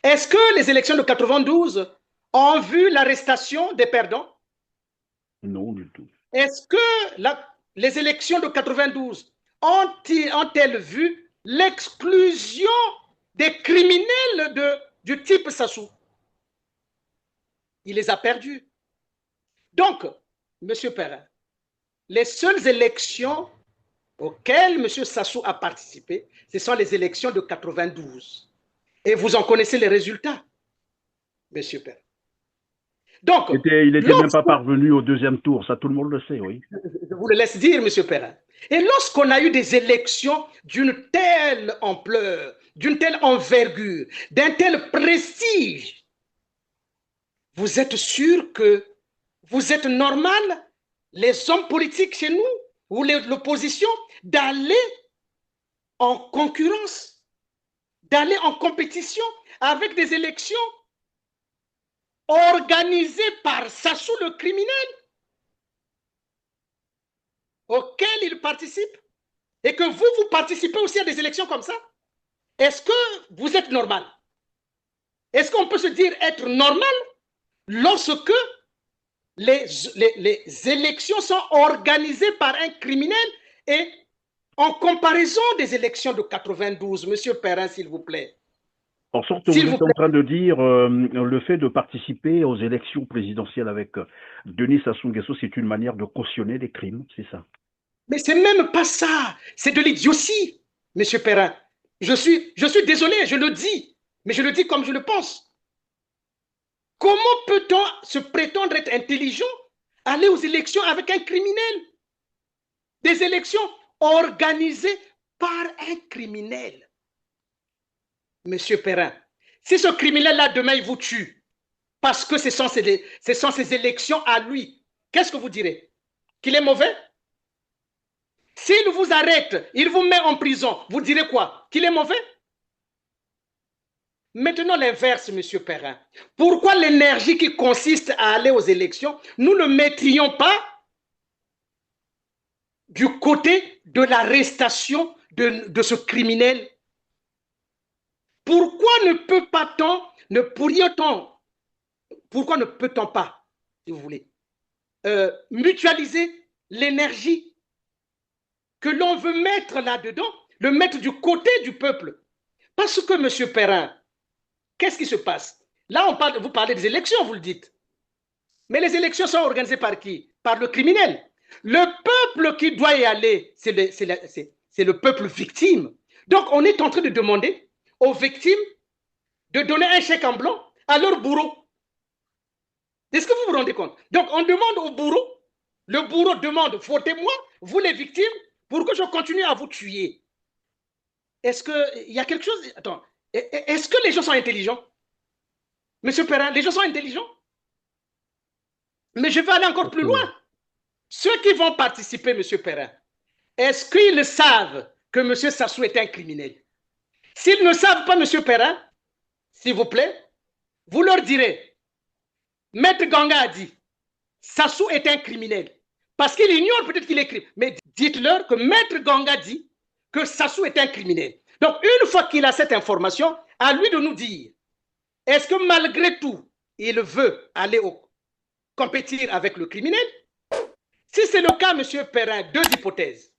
Est-ce que les élections de 92 ont vu l'arrestation des perdants? Non, du tout. Est-ce que les élections de 92 ont-elles vu l'exclusion des criminels du type Sassou? Il les a perdus. Donc, M. Perrin, les seules élections auxquelles M. Sassou a participé, ce sont les élections de 92. Et vous en connaissez les résultats, M. Perrin. Donc, il n'était même pas parvenu au deuxième tour, ça tout le monde le sait, oui. Je vous le laisse dire, M. Perrin. Et lorsqu'on a eu des élections d'une telle ampleur, d'une telle envergure, d'un tel prestige, vous êtes sûr que vous êtes normal, les hommes politiques chez nous, ou l'opposition, d'aller en concurrence, d'aller en compétition avec des élections organisées par Sassou le criminel, auquel il participe, et que vous participez aussi à des élections comme ça? Est-ce que vous êtes normal? Est-ce qu'on peut se dire être normal lorsque les élections sont organisées par un criminel et en comparaison des élections de 92, M. Perrin, s'il vous plaît? En sorte, vous êtes en train de dire le fait de participer aux élections présidentielles avec Denis Sassou Nguesso, c'est une manière de cautionner des crimes, c'est ça? Mais c'est même pas ça, c'est de l'idiotie, M. Perrin. Je suis désolé, je le dis, mais je le dis comme je le pense. Comment peut-on se prétendre être intelligent, aller aux élections avec un criminel? Des élections organisées par un criminel. Monsieur Perrin, si ce criminel-là, demain, il vous tue, parce que ce sont ses élections à lui, qu'est-ce que vous direz? Qu'il est mauvais? S'il vous arrête, il vous met en prison, vous direz quoi? Qu'il est mauvais? Maintenant, l'inverse, M. Perrin. Pourquoi l'énergie qui consiste à aller aux élections, nous ne mettrions pas du côté de l'arrestation de ce criminel? Pourquoi ne peut-on pas, si vous voulez, mutualiser l'énergie que l'on veut mettre là-dedans, le mettre du côté du peuple? Parce que, M. Perrin, qu'est-ce qui se passe? Là, vous parlez des élections, vous le dites. Mais les élections sont organisées par qui? Par le criminel. Le peuple qui doit y aller, c'est le peuple victime. Donc, on est en train de demander aux victimes de donner un chèque en blanc à leur bourreau. Est-ce que vous vous rendez compte? Donc, on demande au bourreau, le bourreau demande, votez-moi, vous les victimes, pour que je continue à vous tuer. Est-ce qu'il y a quelque chose? Attends, est-ce que les gens sont intelligents? Monsieur Perrin, les gens sont intelligents. Mais je vais aller encore plus loin. Ceux qui vont participer, Monsieur Perrin, est-ce qu'ils savent que Monsieur Sassou est un criminel? S'ils ne savent pas, Monsieur Perrin, s'il vous plaît, vous leur direz, Maître Ganga a dit, Sassou est un criminel. Parce qu'il ignore peut-être qu'il est criminel. Mais dites-leur que Maître Ganga dit que Sassou est un criminel. Donc, une fois qu'il a cette information, à lui de nous dire, est-ce que malgré tout, il veut aller compétir avec le criminel? Si c'est le cas, Monsieur Perrin, deux hypothèses.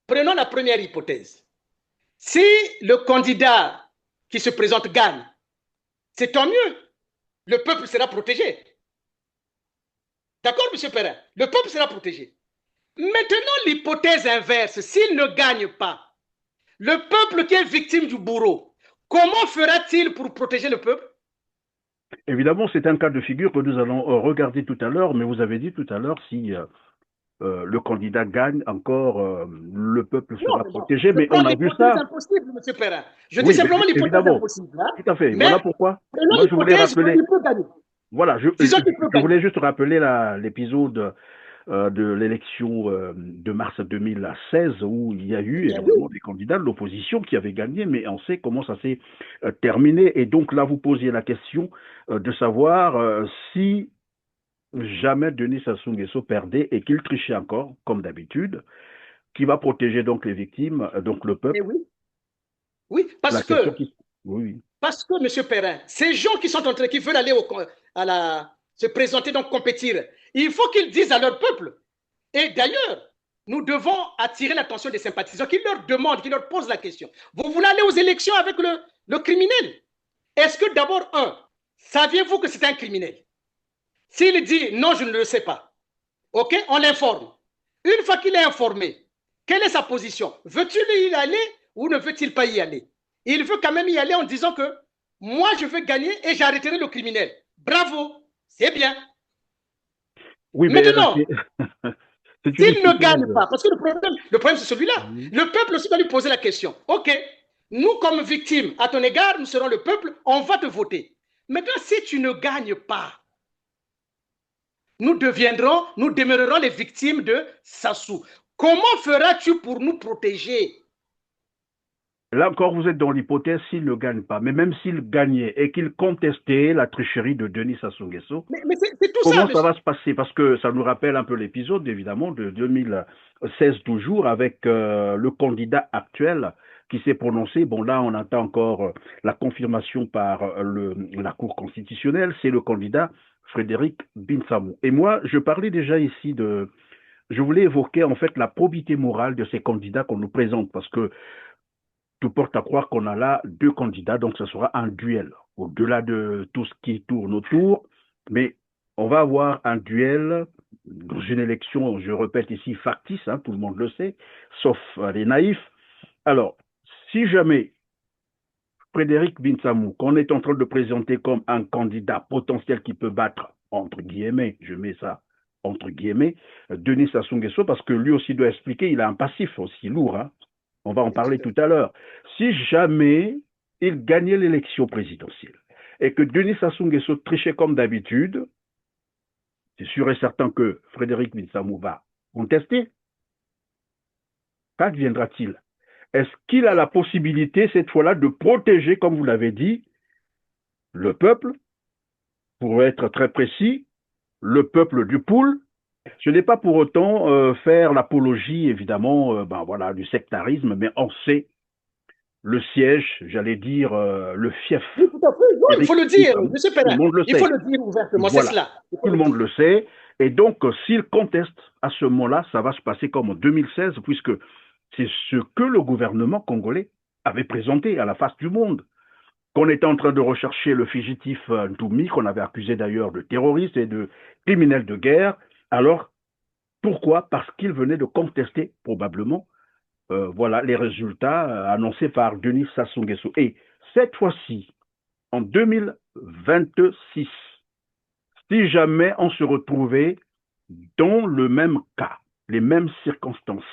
Prenons la première hypothèse. Si le candidat qui se présente gagne, c'est tant mieux. Le peuple sera protégé. D'accord, Monsieur Perrin? Le peuple sera protégé. Maintenant, l'hypothèse inverse, s'il ne gagne pas, le peuple qui est victime du bourreau, comment fera-t-il pour protéger le peuple? Évidemment, c'est un cas de figure que nous allons regarder tout à l'heure, mais vous avez dit tout à l'heure si le candidat gagne encore, le peuple sera protégé, mais on a vu ça. C'est impossible, M. Perrin. Je dis simplement l'hypothèse impossible. Hein? Tout à fait. Mais voilà pourquoi. Moi, je voulais rappeler. Voilà, je voulais juste rappeler l'épisode de l'élection de mars 2016 où il y a eu évidemment des candidats de l'opposition qui avaient gagné, mais on sait comment ça s'est terminé. Et donc là, vous posiez la question de savoir si jamais Denis Sassou Nguesso perdait et qu'il trichait encore, comme d'habitude, qui va protéger donc les victimes, donc le peuple. Oui, parce que, M. Perrin, ces gens qui sont en train, qui veulent aller se présenter, donc compétir, il faut qu'ils disent à leur peuple. Et d'ailleurs, nous devons attirer l'attention des sympathisants, qui leur demandent, qui leur posent la question. Vous voulez aller aux élections avec le criminel? Est-ce que d'abord, saviez-vous que c'est un criminel? S'il dit non, je ne le sais pas, ok, on l'informe. Une fois qu'il est informé, quelle est sa position? Veut-il y aller ou ne veut-il pas y aller? Il veut quand même y aller en disant que moi, je veux gagner et j'arrêterai le criminel. Bravo, c'est bien. Oui, maintenant, s'il ne gagne pas, parce que le problème c'est celui-là, le peuple aussi doit lui poser la question. Ok, nous comme victimes, à ton égard, nous serons le peuple, on va te voter. Maintenant, si tu ne gagnes pas, nous demeurerons les victimes de Sassou. Comment feras-tu pour nous protéger? Là encore, vous êtes dans l'hypothèse s'il ne gagne pas. Mais même s'il gagnait et qu'il contestait la tricherie de Denis Sassou Nguesso, comment ça va se passer? Parce que ça nous rappelle un peu l'épisode, évidemment, de 2016 toujours, avec le candidat actuel qui s'est prononcé. Bon, là, on attend encore la confirmation par la Cour constitutionnelle. C'est le candidat Frédéric Binsamou. Et moi, je parlais déjà ici je voulais évoquer en fait la probité morale de ces candidats qu'on nous présente, parce que tout porte à croire qu'on a là deux candidats, donc ce sera un duel. Au-delà de tout ce qui tourne autour, mais on va avoir un duel dans une élection, je répète ici, factice, hein, tout le monde le sait, sauf les naïfs. Alors, si jamais Frédéric Binsamou, qu'on est en train de présenter comme un candidat potentiel qui peut battre, entre guillemets, je mets ça entre guillemets, Denis Sassou Nguesso, parce que lui aussi doit expliquer, il a un passif aussi lourd, hein. On va en parler tout à l'heure. Si jamais il gagnait l'élection présidentielle et que Denis Sassou Nguesso trichait comme d'habitude, c'est sûr et certain que Frédéric Binsamou va contester. Qu'adviendra-t-il? Est-ce qu'il a la possibilité, cette fois-là, de protéger, comme vous l'avez dit, le peuple, pour être très précis, le peuple du Poul? Je n'ai pas pour autant faire l'apologie, évidemment, du sectarisme, mais on sait le siège, j'allais dire le fief. Oui, tout à fait. Non, il faut le dire, M. Perrin. Il faut le dire ouvertement, voilà. C'est cela. Tout le monde le sait. Et donc, s'il conteste à ce moment-là, ça va se passer comme en 2016, puisque c'est ce que le gouvernement congolais avait présenté à la face du monde. Qu'on était en train de rechercher le fugitif Ntoumi, qu'on avait accusé d'ailleurs de terroriste et de criminel de guerre. Alors, pourquoi? Parce qu'il venait de contester probablement les résultats annoncés par Denis Sassou Nguesso. Et cette fois-ci, en 2026, si jamais on se retrouvait dans le même cas, les mêmes circonstances,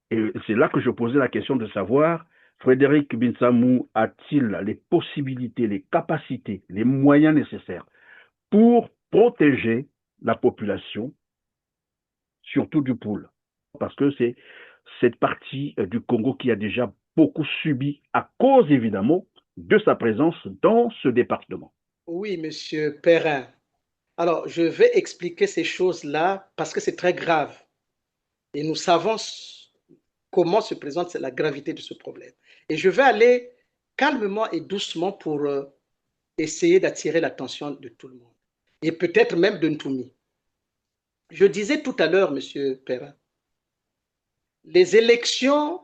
et c'est là que je posais la question de savoir Frédéric Binsamou a-t-il les possibilités, les capacités, les moyens nécessaires pour protéger la population, surtout du Poul? Parce que c'est cette partie du Congo qui a déjà beaucoup subi à cause, évidemment, de sa présence dans ce département. Oui, monsieur Perrin. Alors, je vais expliquer ces choses-là parce que c'est très grave. Et nous savons comment se présente la gravité de ce problème. Et je vais aller calmement et doucement pour essayer d'attirer l'attention de tout le monde. Et peut-être même de Ntoumi. Je disais tout à l'heure, monsieur Perrin, les élections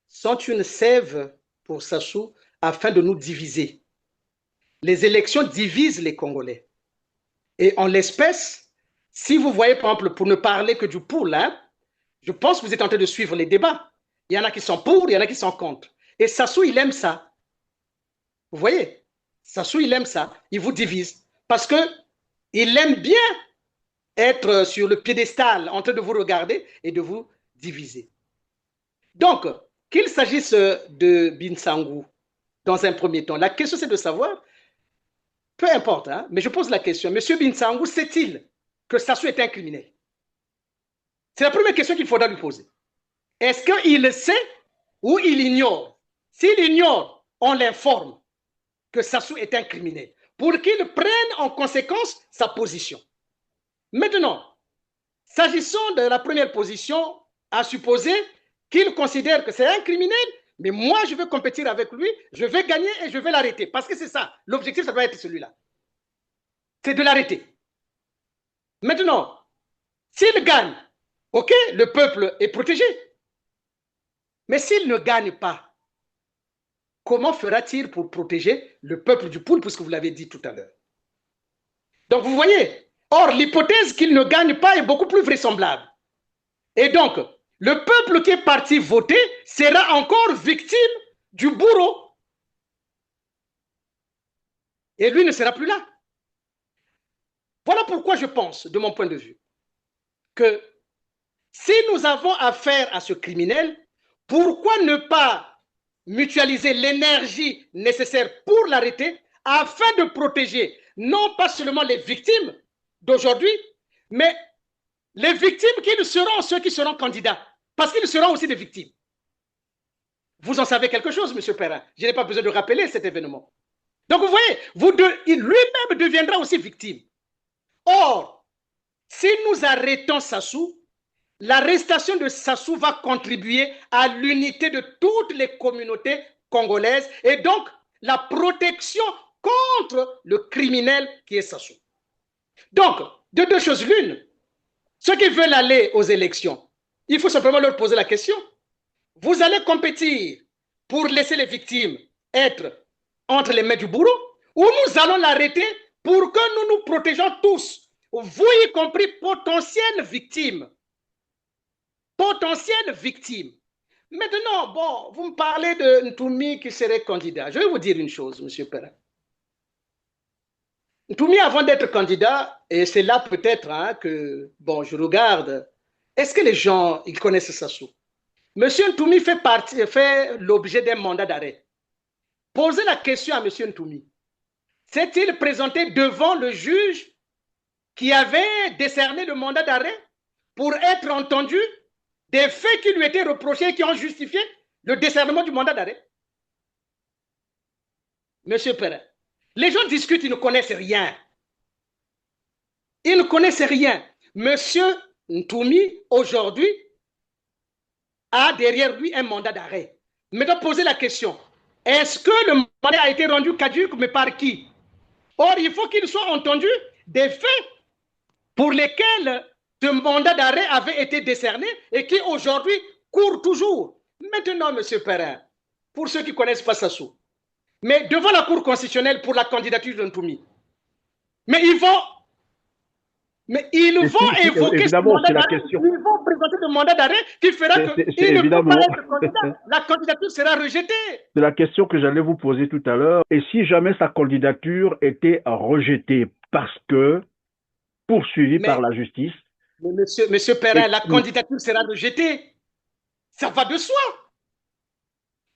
sont une sève pour Sassou afin de nous diviser. Les élections divisent les Congolais. Et en l'espèce, si vous voyez, par exemple, pour ne parler que du pour, hein, je pense que vous êtes en train de suivre les débats. Il y en a qui sont pour, il y en a qui sont contre. Et Sassou, il aime ça. Vous voyez, Sassou, il aime ça. Il vous divise. Parce qu'il aime bien être sur le piédestal en train de vous regarder et de vous diviser. Donc, qu'il s'agisse de Binsangu, dans un premier temps, la question c'est de savoir, peu importe, hein, mais je pose la question, Monsieur Binsangu sait-il que Sassou est un criminel? C'est la première question qu'il faudra lui poser. Est-ce qu'il le sait ou il ignore? S'il ignore, on l'informe que Sassou est un criminel pour qu'il prenne en conséquence sa position. Maintenant, s'agissant de la première position, à supposer qu'il considère que c'est un criminel, mais moi je veux compétir avec lui, je vais gagner et je vais l'arrêter. Parce que c'est ça, l'objectif ça doit être celui-là. C'est de l'arrêter. Maintenant, s'il gagne, ok, le peuple est protégé. Mais s'il ne gagne pas, comment fera-t-il pour protéger le peuple du Poul, puisque vous l'avez dit tout à l'heure? Donc vous voyez, or l'hypothèse qu'il ne gagne pas est beaucoup plus vraisemblable. Et donc, le peuple qui est parti voter sera encore victime du bourreau. Et lui ne sera plus là. Voilà pourquoi je pense, de mon point de vue, que si nous avons affaire à ce criminel, pourquoi ne pas mutualiser l'énergie nécessaire pour l'arrêter afin de protéger non pas seulement les victimes d'aujourd'hui, mais les victimes qui seront ceux qui seront candidats, parce qu'ils seront aussi des victimes. Vous en savez quelque chose, M. Perrin. Je n'ai pas besoin de rappeler cet événement. Donc vous voyez, il lui-même deviendra aussi victime. Or, si nous arrêtons Sassou, l'arrestation de Sassou va contribuer à l'unité de toutes les communautés congolaises et donc la protection contre le criminel qui est Sassou. Donc, de deux choses l'une, ceux qui veulent aller aux élections, il faut simplement leur poser la question. Vous allez compétir pour laisser les victimes être entre les mains du bourreau ou nous allons l'arrêter pour que nous nous protégeons tous, vous y compris potentielles victimes. Potentielles victimes. Maintenant, bon, vous me parlez de Ntoumi qui serait candidat. Je vais vous dire une chose, M. Perrin. Ntoumi, avant d'être candidat, et c'est là peut-être hein, que, bon, je regarde, est-ce que les gens, ils connaissent Sassou? Monsieur Ntoumi fait l'objet d'un mandat d'arrêt. Posez la question à Monsieur Ntoumi. S'est-il présenté devant le juge qui avait décerné le mandat d'arrêt pour être entendu des faits qui lui étaient reprochés et qui ont justifié le décernement du mandat d'arrêt? Monsieur Perrin, les gens discutent, ils ne connaissent rien. Ils ne connaissent rien. Monsieur Ntoumi, aujourd'hui, a derrière lui un mandat d'arrêt. Maintenant, poser la question, est-ce que le mandat a été rendu caduc, mais par qui? Or, il faut qu'il soit entendu des faits pour lesquels ce mandat d'arrêt avait été décerné et qui aujourd'hui court toujours. Maintenant, M. Perrin, pour ceux qui ne connaissent pas Sassou, mais devant la Cour constitutionnelle pour la candidature de Ntoumi, mais ils vont évoquer ce mandat d'arrêt, ils vont présenter le mandat d'arrêt qui fera qu'il ne peut pas être candidat. La candidature sera rejetée. C'est la question que j'allais vous poser tout à l'heure. Et si jamais sa candidature était rejetée parce que poursuivie par la justice? Mais monsieur Perrin, la candidature sera rejetée. Ça va de soi.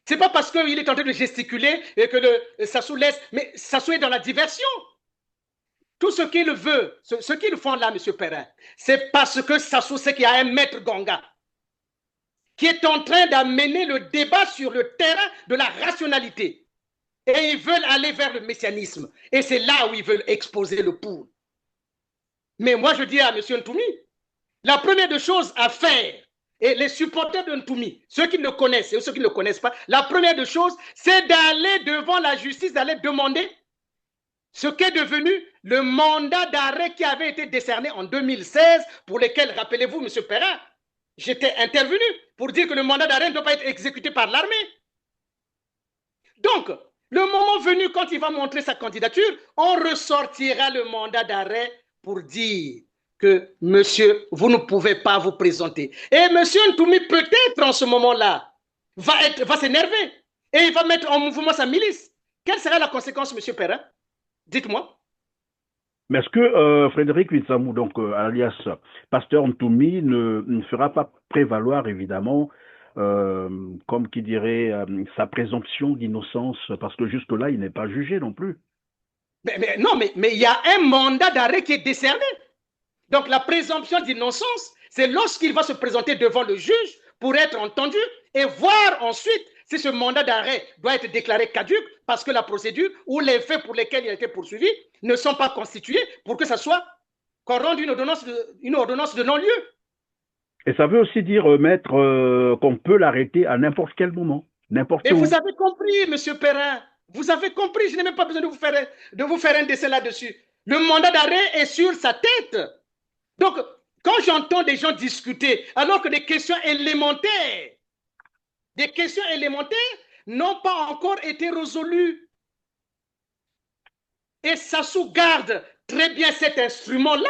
Ce n'est pas parce qu'il est en train de gesticuler et que Sassou laisse, mais Sassou est dans la diversion. Tout ce qu'il veut, ce qu'ils font là, M. Perrin, c'est parce que Sassou sait qu'il y a un maître Gonga qui est en train d'amener le débat sur le terrain de la rationalité. Et ils veulent aller vers le messianisme. Et c'est là où ils veulent exposer le pour. Mais moi, je dis à M. Ntoumi, la première des choses à faire, et les supporters de Ntoumi, ceux qui le connaissent et ceux qui ne le connaissent pas, la première des choses, c'est d'aller devant la justice, d'aller demander ce qu'est devenu le mandat d'arrêt qui avait été décerné en 2016, pour lequel, rappelez-vous, M. Perrin, j'étais intervenu pour dire que le mandat d'arrêt ne doit pas être exécuté par l'armée. Donc, le moment venu, quand il va montrer sa candidature, on ressortira le mandat d'arrêt pour dire que, monsieur, vous ne pouvez pas vous présenter. Et monsieur Ntoumi, peut-être en ce moment-là, va s'énerver et il va mettre en mouvement sa milice. Quelle sera la conséquence, monsieur Perrin? Dites-moi. Mais est-ce que Frédéric Witsamou, donc alias Pasteur Ntoumi, ne fera pas prévaloir évidemment, comme qui dirait, sa présomption d'innocence, parce que jusque-là, il n'est pas jugé non plus. Mais il y a un mandat d'arrêt qui est décerné. Donc la présomption d'innocence, c'est lorsqu'il va se présenter devant le juge pour être entendu et voir ensuite si ce mandat d'arrêt doit être déclaré caduc parce que la procédure ou les faits pour lesquels il a été poursuivi ne sont pas constitués pour que ça soit qu'on rende une ordonnance de non-lieu. Et ça veut aussi dire, maître, qu'on peut l'arrêter à n'importe quel moment, n'importe où. Et vous avez compris, monsieur Perrin, vous avez compris, je n'ai même pas besoin de vous faire un dessin là-dessus. Le mandat d'arrêt est sur sa tête. Donc, quand j'entends des gens discuter, alors que des questions élémentaires n'ont pas encore été résolues. Et Sassou garde très bien cet instrument-là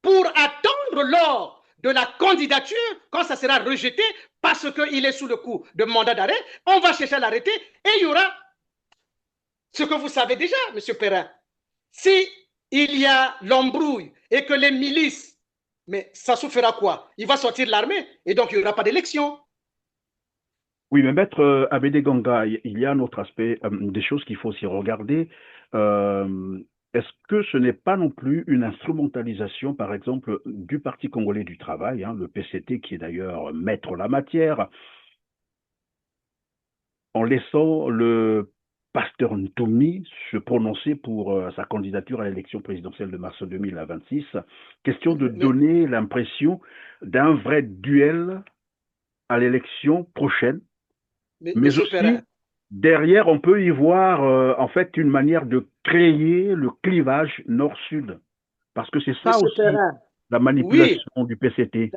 pour attendre lors de la candidature, quand ça sera rejeté, parce qu'il est sous le coup de mandat d'arrêt, on va chercher à l'arrêter et il y aura ce que vous savez déjà, M. Perrin. Si il y a l'embrouille et que les milices, mais Sassou fera quoi? Il va sortir de l'armée et donc il n'y aura pas d'élection. Oui, mais maître Abédé Gonga, il y a un autre aspect, des choses qu'il faut aussi regarder. Est-ce que ce n'est pas non plus une instrumentalisation, par exemple, du Parti congolais du travail, le PCT, qui est d'ailleurs maître la matière, en laissant le Pasteur Ntoumi se prononcer pour sa candidature à l'élection présidentielle de mars 2026, question de donner l'impression d'un vrai duel à l'élection prochaine, mais aussi Perrin, derrière, on peut y voir en fait une manière de créer le clivage nord-sud, parce que c'est ça aussi Perrin, la manipulation du PCT.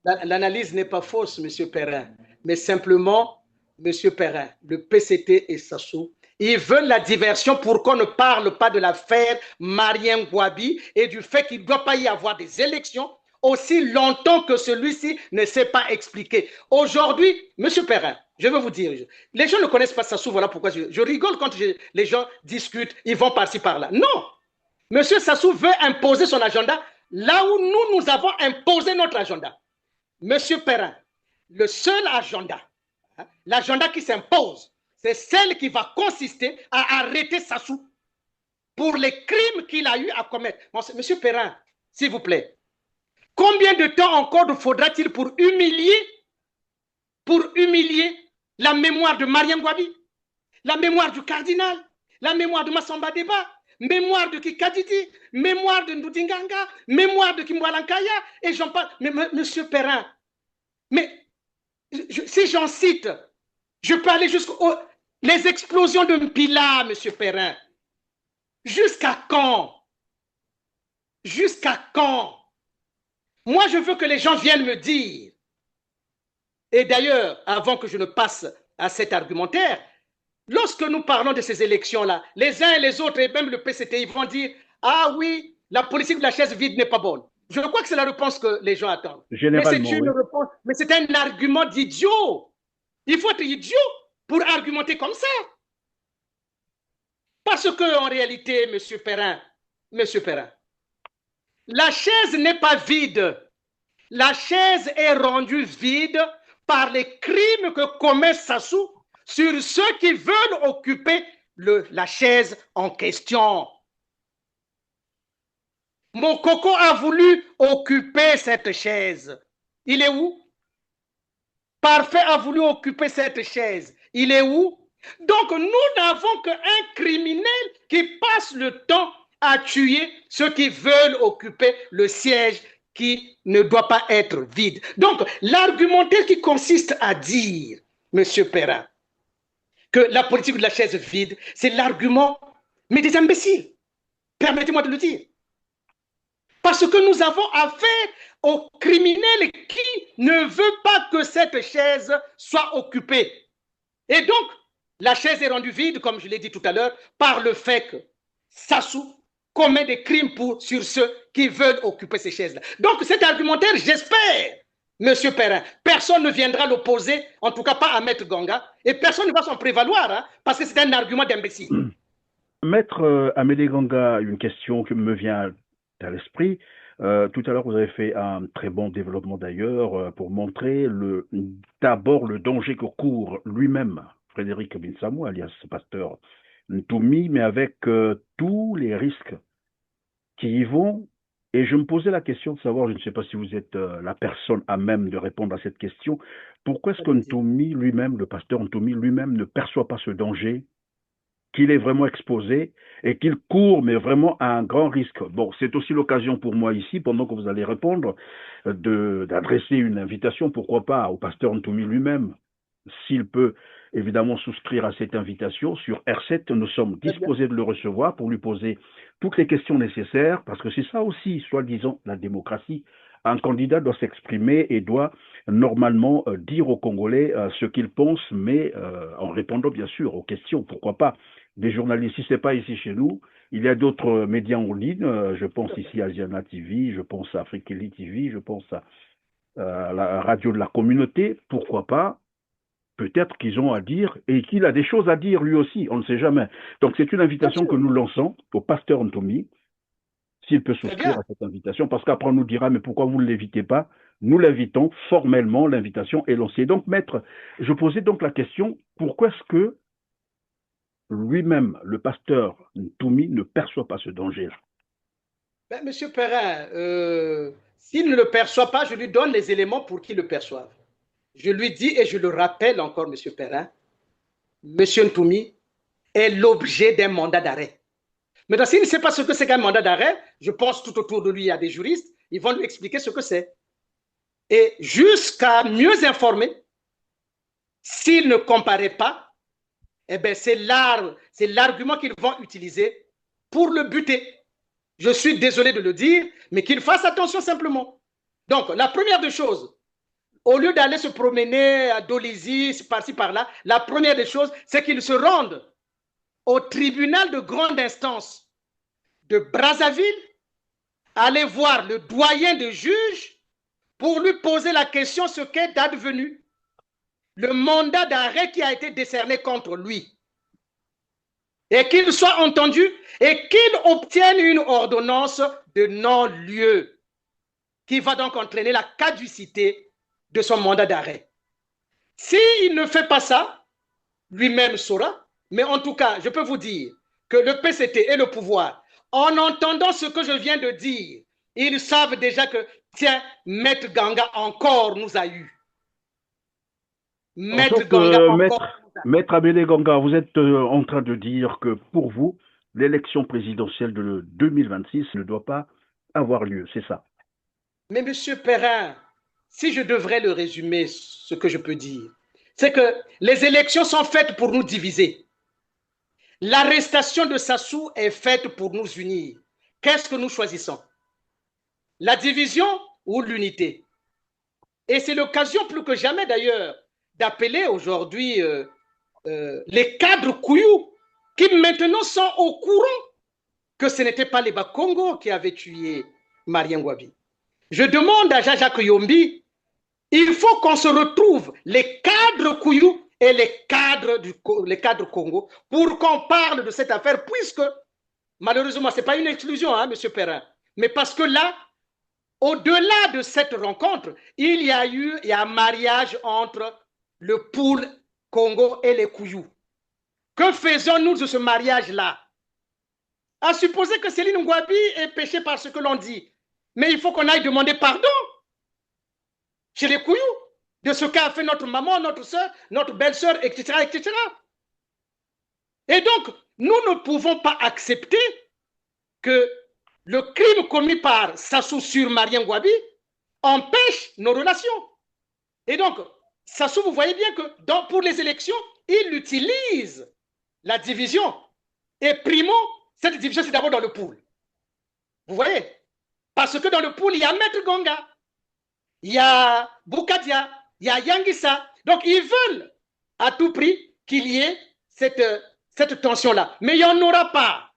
L'analyse n'est pas fausse, M. Perrin, mais simplement, M. Perrin, le PCT et Sassou, ils veulent la diversion pour qu'on ne parle pas de l'affaire Marien Ngouabi et du fait qu'il ne doit pas y avoir des élections aussi longtemps que celui-ci ne s'est pas expliqué. Aujourd'hui, M. Perrin, je veux vous dire, les gens ne connaissent pas Sassou, voilà pourquoi je rigole quand les gens discutent, ils vont par-ci par-là. Non, M. Sassou veut imposer son agenda là où nous avons imposé notre agenda. M. Perrin, le seul agenda, l'agenda qui s'impose, c'est celle qui va consister à arrêter Sassou pour les crimes qu'il a eu à commettre. Bon, M. Perrin, s'il vous plaît, combien de temps encore faudra-t-il pour humilier la mémoire de Marien Ngouabi, la mémoire du cardinal, la mémoire de Massamba Deba, mémoire de Kikadidi, mémoire de Ndoutinganga, mémoire de Kimwalankaya, et j'en parle. Mais M. Perrin, mais si j'en cite, je peux aller jusqu'aux les explosions de Mpila, M. Perrin. Jusqu'à quand? Jusqu'à quand? Moi, je veux que les gens viennent me dire. Et d'ailleurs, avant que je ne passe à cet argumentaire, lorsque nous parlons de ces élections-là, les uns et les autres, et même le PCT, ils vont dire « Ah oui, la politique de la chaise vide n'est pas bonne ». Je crois que c'est la réponse que les gens attendent. Mais c'est une réponse, mais c'est un argument d'idiot. Il faut être idiot pour argumenter comme ça. Parce qu'en réalité, M. Perrin, la chaise n'est pas vide. La chaise est rendue vide par les crimes que commet Sassou sur ceux qui veulent occuper la chaise en question. Mokoko a voulu occuper cette chaise. Il est où? Parfait a voulu occuper cette chaise. Il est où? Donc, nous n'avons qu'un criminel qui passe le temps à tuer ceux qui veulent occuper le siège qui ne doit pas être vide. Donc, l'argumentaire qui consiste à dire, M. Perrin, que la politique de la chaise vide, c'est l'argument, mais des imbéciles. Permettez-moi de le dire. Parce que nous avons affaire au criminel qui ne veut pas que cette chaise soit occupée. Et donc, la chaise est rendue vide, comme je l'ai dit tout à l'heure, par le fait que Sassou commet des crimes sur ceux qui veulent occuper ces chaises-là. Donc, cet argumentaire, j'espère, M. Perrin, personne ne viendra l'opposer, en tout cas pas à Maître Ganga, et personne ne va s'en prévaloir, hein, parce que c'est un argument d'imbécile. Maître Amédée Ganga, une question qui me vient à l'esprit. Tout à l'heure, vous avez fait un très bon développement d'ailleurs pour montrer d'abord le danger que court lui-même Frédéric Binsamou, alias Pasteur Ntoumi, mais avec tous les risques qui y vont. Et je me posais la question de savoir, je ne sais pas si vous êtes la personne à même de répondre à cette question, pourquoi est-ce que Ntoumi lui-même, le pasteur Ntoumi lui-même, ne perçoit pas ce danger, qu'il est vraiment exposé et qu'il court, mais vraiment à un grand risque. Bon, c'est aussi l'occasion pour moi ici, pendant que vous allez répondre, d'adresser une invitation, pourquoi pas, au pasteur Ntoumi lui-même, s'il peut évidemment souscrire à cette invitation. Sur R7, nous sommes disposés de le recevoir pour lui poser toutes les questions nécessaires, parce que c'est ça aussi, soi-disant, la démocratie. Un candidat doit s'exprimer et doit normalement dire aux Congolais ce qu'il pense, mais en répondant bien sûr aux questions, pourquoi pas. Des journalistes, si ce n'est pas ici chez nous, il y a d'autres médias en ligne, je pense ici à Asiana TV, je pense à Afrikeli TV, je pense à la radio de la communauté, pourquoi pas. Peut-être qu'ils ont à dire et qu'il a des choses à dire lui aussi, on ne sait jamais. Donc c'est une invitation que nous lançons au pasteur Ntoumi, s'il peut souscrire à cette invitation, parce qu'après on nous dira, mais pourquoi vous ne l'invitez pas? Nous l'invitons formellement, l'invitation est lancée. Donc maître, je posais donc la question, pourquoi est-ce que lui-même, le pasteur Ntoumi, ne perçoit pas ce danger-là? Ben, Monsieur Perrin, s'il ne le perçoit pas, je lui donne les éléments pour qu'il le perçoive. Je lui dis et je le rappelle encore, Monsieur Perrin, Monsieur Ntoumi est l'objet d'un mandat d'arrêt. Maintenant, s'il ne sait pas ce que c'est qu'un mandat d'arrêt, je pense tout autour de lui, il y a des juristes, ils vont lui expliquer ce que c'est. Et jusqu'à mieux informer, s'il ne comparaît pas, eh bien, c'est l'argument qu'ils vont utiliser pour le buter. Je suis désolé de le dire, mais qu'il fasse attention simplement. Donc, la première des choses, au lieu d'aller se promener à Dolisie, par-ci, par-là, la première des choses, c'est qu'il se rende au tribunal de grande instance de Brazzaville, aller voir le doyen des juges pour lui poser la question ce qu'est advenu le mandat d'arrêt qui a été décerné contre lui. Et qu'il soit entendu et qu'il obtienne une ordonnance de non-lieu qui va donc entraîner la caducité de son mandat d'arrêt. S'il ne fait pas ça, lui-même saura, mais en tout cas, je peux vous dire que le PCT et le pouvoir, en entendant ce que je viens de dire, ils savent déjà que, tiens, Maître Ganga encore nous a eu. Maître Amédée Ganga, vous êtes en train de dire que pour vous, l'élection présidentielle de 2026 ne doit pas avoir lieu, c'est ça? Mais Monsieur Perrin, si je devrais le résumer, ce que je peux dire, c'est que les élections sont faites pour nous diviser. L'arrestation de Sassou est faite pour nous unir. Qu'est-ce que nous choisissons? La division ou l'unité? Et c'est l'occasion plus que jamais d'ailleurs d'appeler aujourd'hui les cadres Kouyou qui maintenant sont au courant que ce n'était pas les Bakongo qui avaient tué Marien Ngouabi. Je demande à Jean-Jacques Yombi, il faut qu'on se retrouve, les cadres Kouyou et les cadres Congo, pour qu'on parle de cette affaire, puisque, malheureusement, ce n'est pas une exclusion, hein, M. Perrin, mais parce que là, au-delà de cette rencontre, il y a un mariage entre le pool Congo et les Kouyou. Que faisons-nous de ce mariage-là? À supposer que Céline Ngouabi est péché par ce que l'on dit. Mais il faut qu'on aille demander pardon chez les Kouyou de ce qu'a fait notre maman, notre soeur, notre belle-sœur, etc., etc. Et donc, nous ne pouvons pas accepter que le crime commis par Sassou sur Marien Ngouabi empêche nos relations. Et donc, Sassou, vous voyez bien que pour les élections, il utilise la division. Et primo, cette division, c'est d'abord dans le pool. Vous voyez? Parce que dans le pool, il y a Maître Gonga, il y a Boukadia, il y a Yangissa. Donc, ils veulent à tout prix qu'il y ait cette tension-là. Mais il n'y en aura pas.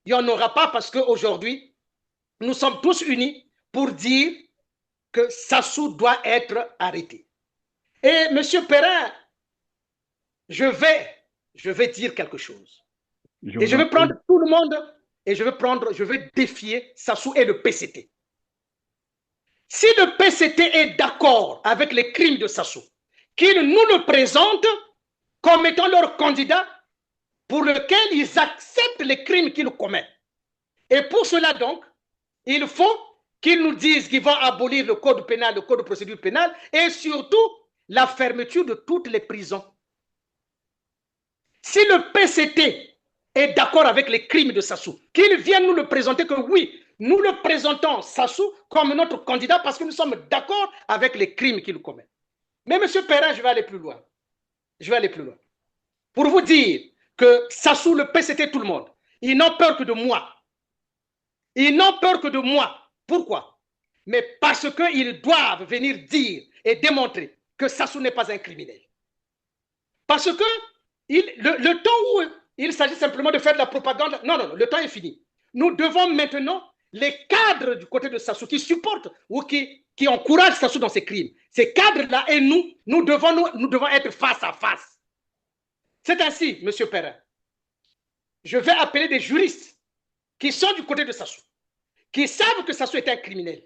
Il n'y en aura pas parce qu'aujourd'hui, nous sommes tous unis pour dire que Sassou doit être arrêté. Et M. Perrin, je vais dire quelque chose. Et je vais prendre tout le monde et je vais défier Sassou et le PCT. Si le PCT est d'accord avec les crimes de Sassou, qu'ils nous le présentent comme étant leur candidat pour lequel ils acceptent les crimes qu'il commet. Et pour cela donc, il faut qu'ils nous disent qu'ils vont abolir le code pénal, le code de procédure pénale et surtout la fermeture de toutes les prisons. Si le PCT est d'accord avec les crimes de Sassou, qu'ils viennent nous le présenter que oui, nous le présentons Sassou comme notre candidat parce que nous sommes d'accord avec les crimes qu'il commet. Mais M. Perrin, je vais aller plus loin. Je vais aller plus loin. Pour vous dire que Sassou, le PCT, tout le monde, ils n'ont peur que de moi. Ils n'ont peur que de moi. Pourquoi? Mais parce qu'ils doivent venir dire et démontrer que Sassou n'est pas un criminel. Parce que le temps où il s'agit simplement de faire de la propagande, non, le temps est fini. Nous devons maintenant, les cadres du côté de Sassou qui supportent ou qui encouragent Sassou dans ses crimes, ces cadres-là et nous devons être face à face. C'est ainsi, M. Perrin. Je vais appeler des juristes qui sont du côté de Sassou, qui savent que Sassou est un criminel,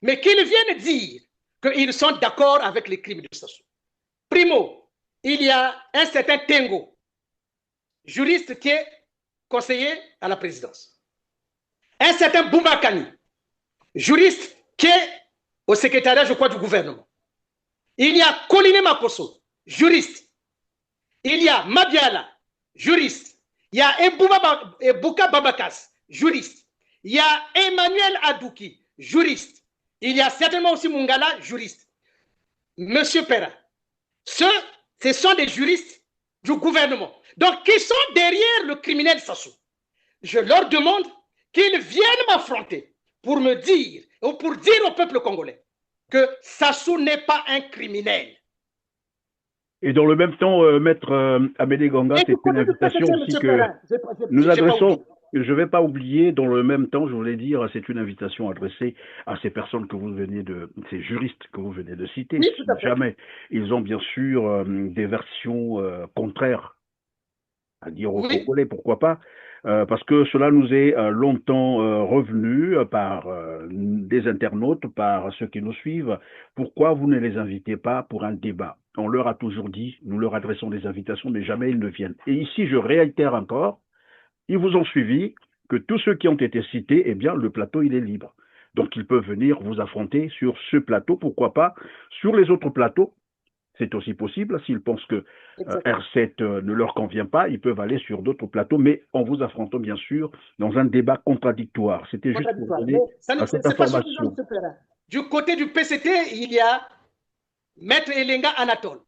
mais qu'ils viennent dire qu'ils sont d'accord avec les crimes de Sassou. Primo, il y a un certain Tengo, juriste qui est conseiller à la présidence. Un certain Boumakani, juriste qui est au secrétariat, je crois, du gouvernement. Il y a Koline Makoso, juriste. Il y a Mabiala, juriste. Il y a Ebouka Babakas, juriste. Il y a Emmanuel Adouki, juriste. Il y a certainement aussi Mungala, juriste. Monsieur Perrin, ce sont des juristes du gouvernement. Donc, qui sont derrière le criminel Sassou. Je leur demande qu'ils viennent m'affronter pour me dire, ou pour dire au peuple congolais, que Sassou n'est pas un criminel. Et dans le même temps, Maître Amédée Gonga, c'est une invitation aussi que nous adressons. Je ne vais pas oublier, dans le même temps, je voulais dire, c'est une invitation adressée à ces personnes que vous venez ces juristes que vous venez de citer. Oui, si jamais ils ont bien sûr des versions contraires à dire aux Congolais, pourquoi pas, parce que cela nous est longtemps revenu par des internautes, par ceux qui nous suivent. Pourquoi vous ne les invitez pas pour un débat? On leur a toujours dit, nous leur adressons des invitations, mais jamais ils ne viennent. Et ici, je réitère encore, ils vous ont suivi, que tous ceux qui ont été cités, eh bien, le plateau, il est libre. Donc, ils peuvent venir vous affronter sur ce plateau, pourquoi pas sur les autres plateaux. C'est aussi possible. S'ils pensent que R7 ne leur convient pas, ils peuvent aller sur d'autres plateaux, mais en vous affrontant, bien sûr, dans un débat contradictoire. C'était juste pour donner cette information. Du côté du PCT, il y a Maître Elenga Anatole,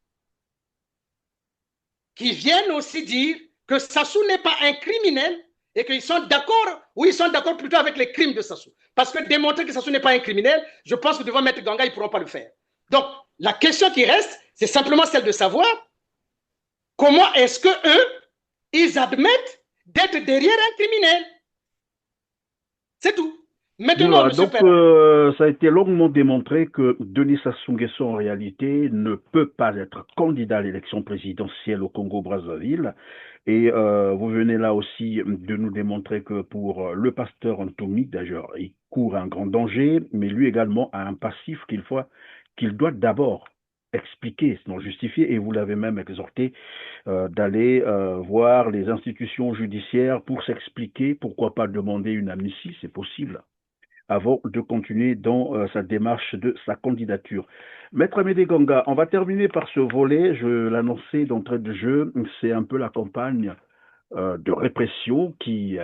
qui viennent aussi dire que Sassou n'est pas un criminel et qu'ils sont d'accord, ou ils sont d'accord plutôt avec les crimes de Sassou. Parce que démontrer que Sassou n'est pas un criminel, je pense que devant Maître Ganga, ils ne pourront pas le faire. Donc, la question qui reste, c'est simplement celle de savoir comment est-ce que eux, ils admettent d'être derrière un criminel. C'est tout. Maintenant, voilà, donc, ça a été longuement démontré que Denis Sassou Nguesso, en réalité, ne peut pas être candidat à l'élection présidentielle au Congo-Brazzaville. Et vous venez là aussi de nous démontrer que pour le pasteur Ntoumi, d'ailleurs, il court un grand danger, mais lui également a un passif qu'il doit d'abord expliquer, sinon justifier, et vous l'avez même exhorté d'aller voir les institutions judiciaires pour s'expliquer, pourquoi pas demander une amnistie, c'est possible, avant de continuer dans sa démarche de sa candidature. Maître Amédée Ganga, on va terminer par ce volet, je l'annonçais d'entrée de jeu, c'est un peu la campagne de répression qui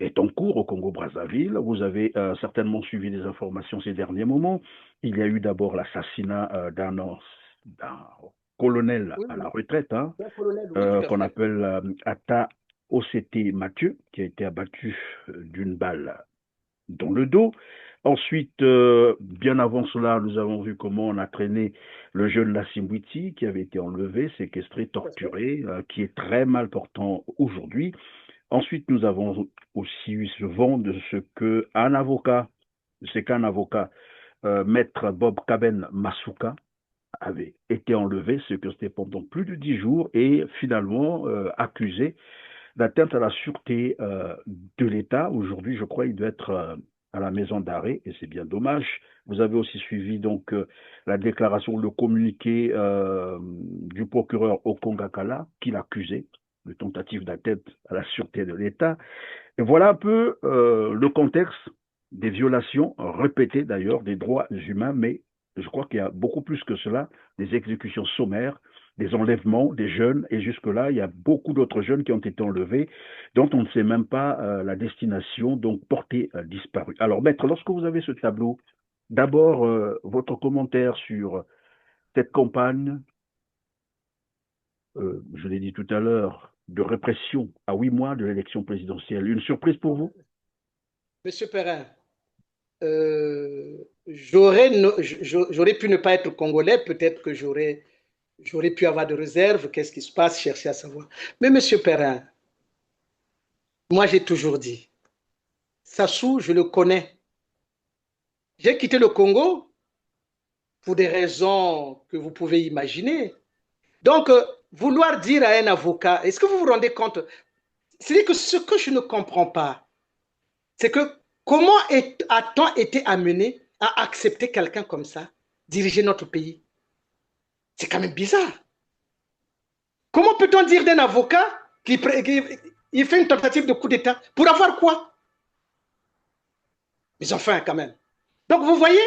est en cours au Congo-Brazzaville. Vous avez certainement suivi des informations ces derniers moments. Il y a eu d'abord l'assassinat d'un colonel à la retraite, hein, qu'on appelle Atta OCT Mathieu, qui a été abattu d'une balle dans le dos. Ensuite, bien avant cela, nous avons vu comment on a traîné le jeune Lassimbwiti, qui avait été enlevé, séquestré, torturé, qui est très mal portant aujourd'hui. Ensuite, nous avons aussi eu ce vent de ce qu'un avocat, Maître Bob Kaben Masuka, avait été enlevé, ce que c'était pendant plus de 10 jours, et finalement accusé d'atteinte à la sûreté de l'État. Aujourd'hui, je crois qu'il doit être à la maison d'arrêt, et c'est bien dommage. Vous avez aussi suivi donc la déclaration, le communiqué du procureur Okongakala, qui l'accusait de tentative d'atteinte à la sûreté de l'État. Et voilà un peu le contexte des violations répétées d'ailleurs des droits humains, mais je crois qu'il y a beaucoup plus que cela, des exécutions sommaires, des enlèvements des jeunes, et jusque-là, il y a beaucoup d'autres jeunes qui ont été enlevés, dont on ne sait même pas la destination, donc portés disparus. Alors, maître, lorsque vous avez ce tableau, d'abord, votre commentaire sur cette campagne, je l'ai dit tout à l'heure, de répression à 8 mois de l'élection présidentielle. Une surprise pour vous? Monsieur Perrin, j'aurais pu ne pas être congolais, peut-être que j'aurais pu avoir de réserve, qu'est-ce qui se passe, chercher à savoir. Mais Monsieur Perrin, moi j'ai toujours dit, Sassou, je le connais. J'ai quitté le Congo pour des raisons que vous pouvez imaginer. Donc, vouloir dire à un avocat, est-ce que vous vous rendez compte? C'est-à-dire que ce que je ne comprends pas, c'est que comment a-t-on été amené à accepter quelqu'un comme ça, diriger notre pays? C'est quand même bizarre. Comment peut-on dire d'un avocat qu'il fait une tentative de coup d'État? Pour avoir quoi? Mais enfin, quand même. Donc, vous voyez,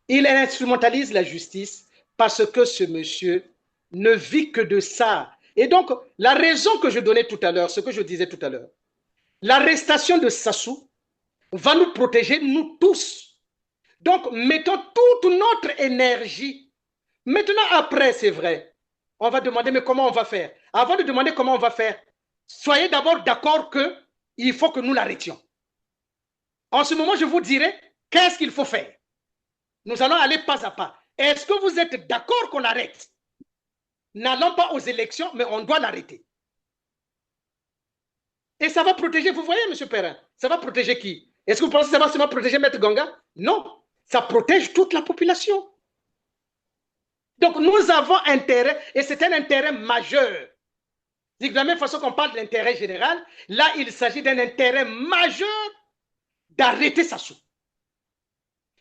il instrumentalise la justice parce que ce monsieur ne vit que de ça. Et donc, la raison que je donnais tout à l'heure, ce que je disais tout à l'heure, l'arrestation de Sassou va nous protéger, nous tous. Donc, mettons toute notre énergie. Maintenant, après, c'est vrai, on va demander, mais comment on va faire? Avant de demander comment on va faire, soyez d'abord d'accord qu'il faut que nous l'arrêtions. En ce moment, je vous dirai qu'est-ce qu'il faut faire. Nous allons aller pas à pas. Est-ce que vous êtes d'accord qu'on arrête? N'allons pas aux élections, mais on doit l'arrêter. Et ça va protéger, vous voyez, M. Perrin, ça va protéger qui? Est-ce que vous pensez que ça va seulement protéger Maître Ganga? Non, ça protège toute la population. Donc nous avons intérêt, et c'est un intérêt majeur. De la même façon qu'on parle de l'intérêt général, là il s'agit d'un intérêt majeur d'arrêter Sassou.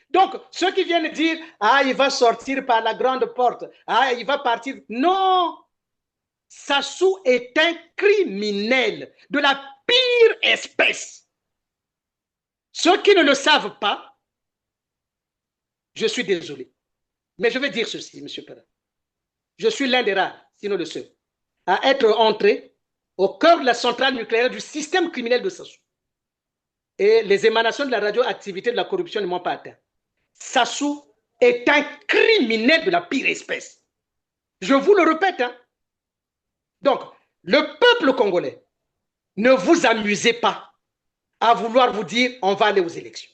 Donc ceux qui viennent dire, ah il va sortir par la grande porte, ah il va partir, non, Sassou est un criminel de la pire espèce. Ceux qui ne le savent pas, je suis désolé. Mais je vais dire ceci, M. Perrin. Je suis l'un des rares, sinon le seul, à être entré au cœur de la centrale nucléaire du système criminel de Sassou. Et les émanations de la radioactivité de la corruption ne m'ont pas atteint. Sassou est un criminel de la pire espèce. Je vous le répète. Hein. Donc, le peuple congolais, ne vous amusez pas à vouloir vous dire on va aller aux élections.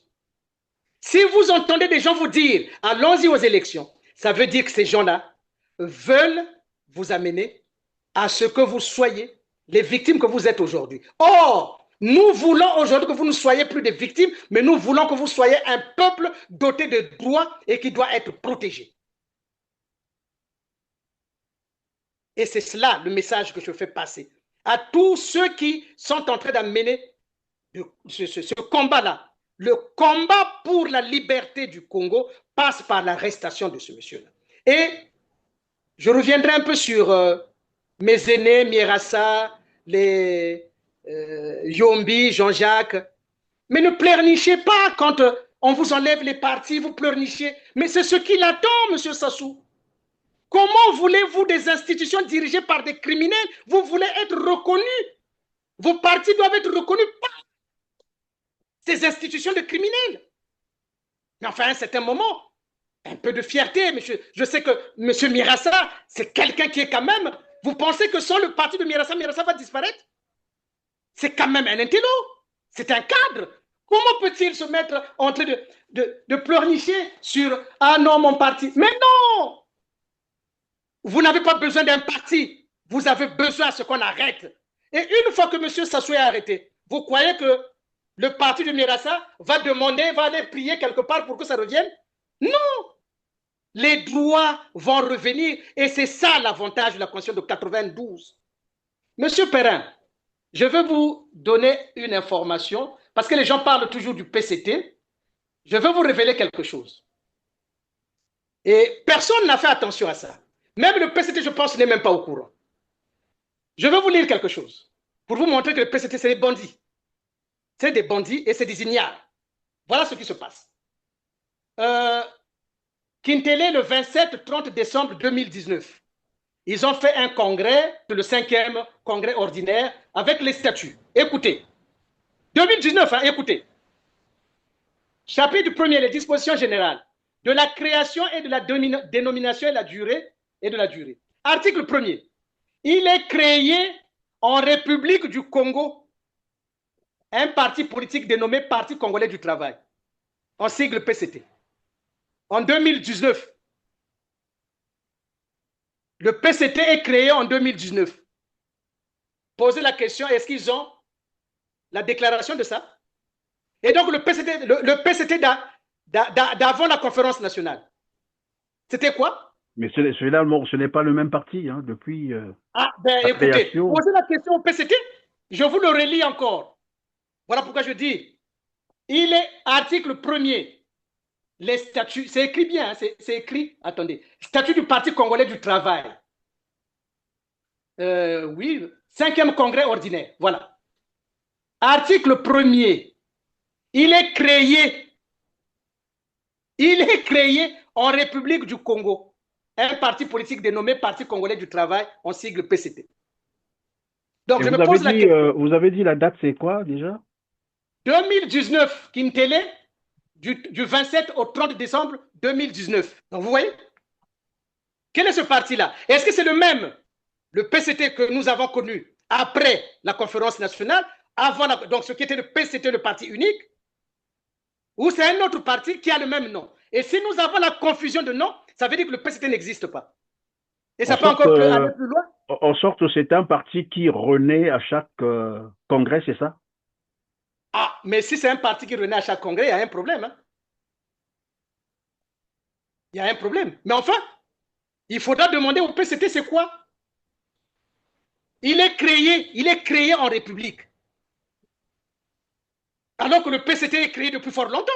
Si vous entendez des gens vous dire allons-y aux élections, ça veut dire que ces gens-là veulent vous amener à ce que vous soyez les victimes que vous êtes aujourd'hui. Or, nous voulons aujourd'hui que vous ne soyez plus des victimes, mais nous voulons que vous soyez un peuple doté de droits et qui doit être protégé. Et c'est cela le message que je fais passer à tous ceux qui sont en train d'amener ce combat-là. Le combat pour la liberté du Congo passe par l'arrestation de ce monsieur-là. Et Je reviendrai un peu sur mes aînés, Mierassa, les Yombi, Jean-Jacques. Mais ne pleurnichez pas quand on vous enlève les partis, vous pleurnichez. Mais c'est ce qu'il attend, M. Sassou. Comment voulez-vous des institutions dirigées par des criminels? Vous voulez être reconnus. Vos partis doivent être reconnus par ces institutions de criminels. Mais enfin, à un certain moment, un peu de fierté. Monsieur. Je sais que M. Mirassa, c'est quelqu'un qui est quand même... Vous pensez que sans le parti de Mirassa, Mirassa va disparaître? C'est quand même un intello. C'est un cadre. Comment peut-il se mettre en train de pleurnicher sur « Ah non, mon parti ». Mais non! Vous n'avez pas besoin d'un parti. Vous avez besoin de ce qu'on arrête. Et une fois que M. Sassou est arrêté, vous croyez que le parti de Mirassa va demander, va aller prier quelque part pour que ça revienne? Non! Les droits vont revenir et c'est ça l'avantage de la Constitution de 92. Monsieur Perrin, je veux vous donner une information parce que les gens parlent toujours du PCT. Je veux vous révéler quelque chose. Et personne n'a fait attention à ça. Même le PCT, je pense, n'est même pas au courant. Je veux vous lire quelque chose pour vous montrer que le PCT, c'est des bandits. C'est des bandits et c'est des ignares. Voilà ce qui se passe. Kintélé, le 27-30 décembre 2019, ils ont fait un congrès, le 5e congrès ordinaire, avec les statuts. Écoutez, 2019, hein, écoutez. Chapitre 1er, les dispositions générales de la création et de la dénomination et de la durée. Article 1er. Il est créé en République du Congo un parti politique dénommé Parti congolais du travail, en sigle PCT. En 2019, le PCT est créé en 2019. Posez la question, est-ce qu'ils ont la déclaration de ça? Et donc le PCT d'avant la conférence nationale, c'était quoi? Mais celui-là, ce n'est pas le même parti, hein, depuis écoutez, création. Posez la question au PCT, je vous le relis encore. Voilà pourquoi je dis, il est article 1er, les statuts, c'est écrit bien, hein, c'est écrit, attendez, statut du Parti congolais du travail. Oui, 5e congrès ordinaire, voilà. Article 1er, il est créé en République du Congo, un parti politique dénommé Parti congolais du travail, en sigle PCT. Donc, je me pose la question. Vous avez dit la date, c'est quoi déjà? 2019, Kintélé, du 27 au 30 décembre 2019. Donc, vous voyez? Quel est ce parti-là? Est-ce que c'est le même, le PCT que nous avons connu après la conférence nationale, donc ce qui était le PCT, le parti unique, ou c'est un autre parti qui a le même nom? Et si nous avons la confusion de nom, ça veut dire que le PCT n'existe pas. Et ça peut encore aller plus loin. En sorte, c'est un parti qui renaît à chaque congrès, c'est ça? Ah, mais si c'est un parti qui renaît à chaque congrès, il y a un problème. Hein? Il y a un problème. Mais enfin, il faudra demander au PCT c'est quoi? Il est créé en République. Alors que le PCT est créé depuis fort longtemps.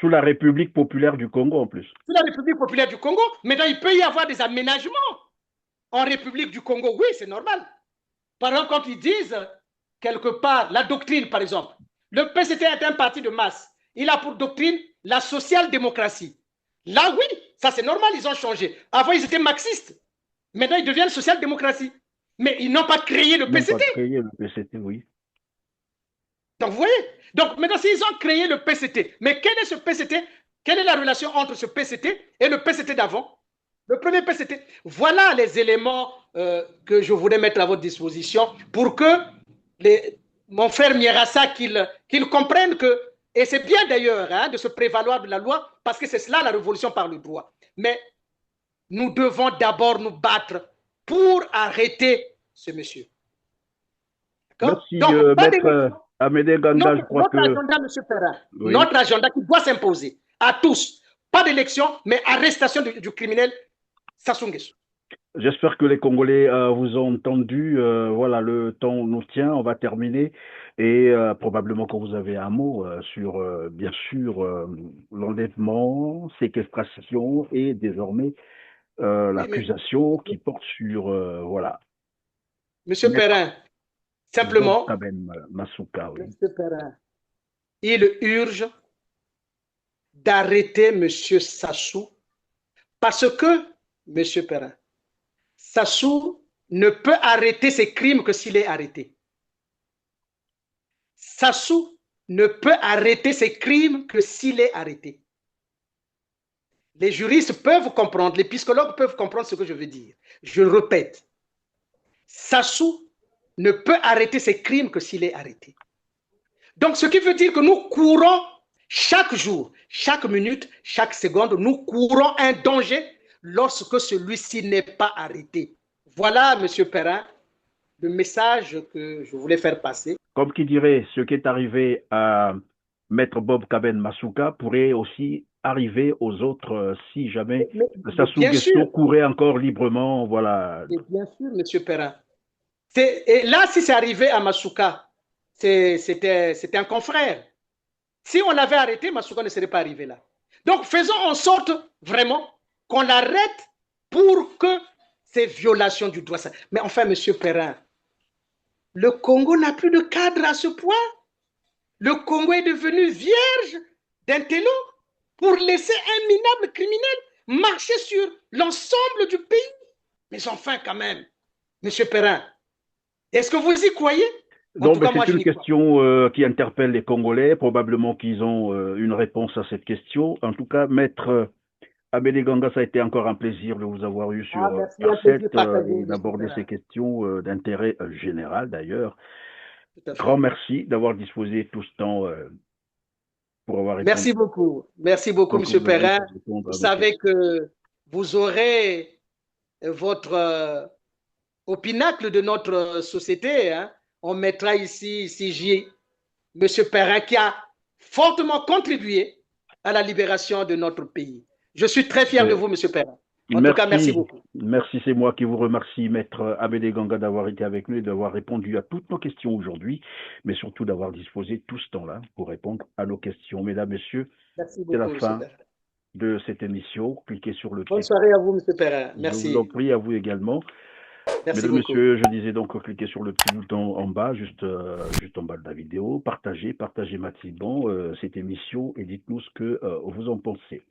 Sous la République populaire du Congo en plus. Sous la République populaire du Congo. Maintenant, il peut y avoir des aménagements en République du Congo. Oui, c'est normal. Par exemple, quand ils disent quelque part, la doctrine par exemple, le PCT est un parti de masse. Il a pour doctrine la social-démocratie. Là, oui, ça c'est normal, ils ont changé. Avant, ils étaient marxistes. Maintenant, ils deviennent social-démocratie. Mais ils n'ont pas créé le PCT. Ils n'ont pas créé le PCT, oui. Donc, vous voyez? Donc, maintenant, s'ils ont créé le PCT, mais quel est ce PCT? Quelle est la relation entre ce PCT et le PCT d'avant? Le premier PCT. Voilà les éléments que je voulais mettre à votre disposition pour que mon frère Mierassa qu'il comprenne que, et c'est bien d'ailleurs hein, de se prévaloir de la loi, parce que c'est cela la révolution par le droit. Mais nous devons d'abord nous battre pour arrêter ce monsieur. Merci, donc, maître Amédée Ganda, je crois que... Notre agenda, M. Perrin, oui. Notre agenda qui doit s'imposer à tous, pas d'élection, mais arrestation du criminel Sassou Nguesso. J'espère que les Congolais vous ont entendu. Voilà, le temps nous tient, on va terminer. Et probablement que vous avez un mot sur, bien sûr, l'enlèvement, séquestration et désormais l'accusation qui porte sur, voilà, Monsieur Maître Perrin, Bob simplement, Kaben Masuka, oui. Monsieur Perrin, il urge d'arrêter Monsieur Sassou parce que, Monsieur Perrin, Sassou ne peut arrêter ses crimes que s'il est arrêté. Sassou ne peut arrêter ses crimes que s'il est arrêté. Les juristes peuvent comprendre, les psychologues peuvent comprendre ce que je veux dire. Je le répète, Sassou ne peut arrêter ses crimes que s'il est arrêté. Donc, ce qui veut dire que nous courons chaque jour, chaque minute, chaque seconde, nous courons un danger lorsque celui-ci n'est pas arrêté. Voilà, Monsieur Perrin, le message que je voulais faire passer. Comme qui dirait, ce qui est arrivé à Maître Bob Kaben Masuka pourrait aussi arriver aux autres si jamais Sassou Nguesso courait encore librement, voilà. Et bien sûr, Monsieur Perrin. Et là, si c'est arrivé à Masuka, c'était un confrère. Si on l'avait arrêté, Masuka ne serait pas arrivé là. Donc, faisons en sorte vraiment qu'on l'arrête pour que ces violations du droit... Mais enfin, Monsieur Perrin, le Congo n'a plus de cadre à ce point. Le Congo est devenu vierge d'intello pour laisser un minable criminel marcher sur l'ensemble du pays. Mais enfin, quand même, Monsieur Perrin, est-ce que vous y croyez? Non, mais c'est une question qui interpelle les Congolais. Probablement qu'ils ont une réponse à cette question. En tout cas, Maître Amédée Ganga, ça a été encore un plaisir de vous avoir eu sur R7 et d'aborder ces questions d'intérêt général d'ailleurs. Grand merci d'avoir disposé tout ce temps pour avoir répondu. Merci beaucoup, Monsieur Perrin. Vous savez que vous aurez votre au pinacle de notre société, hein, on mettra ici Monsieur Perrin qui a fortement contribué à la libération de notre pays. Je suis très fier de vous, Monsieur Perrin. En tout cas, merci beaucoup. Merci, c'est moi qui vous remercie, Maître Amédée Ganga, d'avoir été avec nous et d'avoir répondu à toutes nos questions aujourd'hui, mais surtout d'avoir disposé tout ce temps-là pour répondre à nos questions. Mesdames, Messieurs, c'est la fin de cette émission. Cliquez sur le... Bonne soirée à vous, Monsieur Perrin. Merci. Je vous en prie, à vous également. Merci Mesdames, beaucoup. Messieurs, je disais donc cliquez sur le petit bouton en bas, juste en bas de la vidéo, partagez massivement cette émission et dites-nous ce que vous en pensez.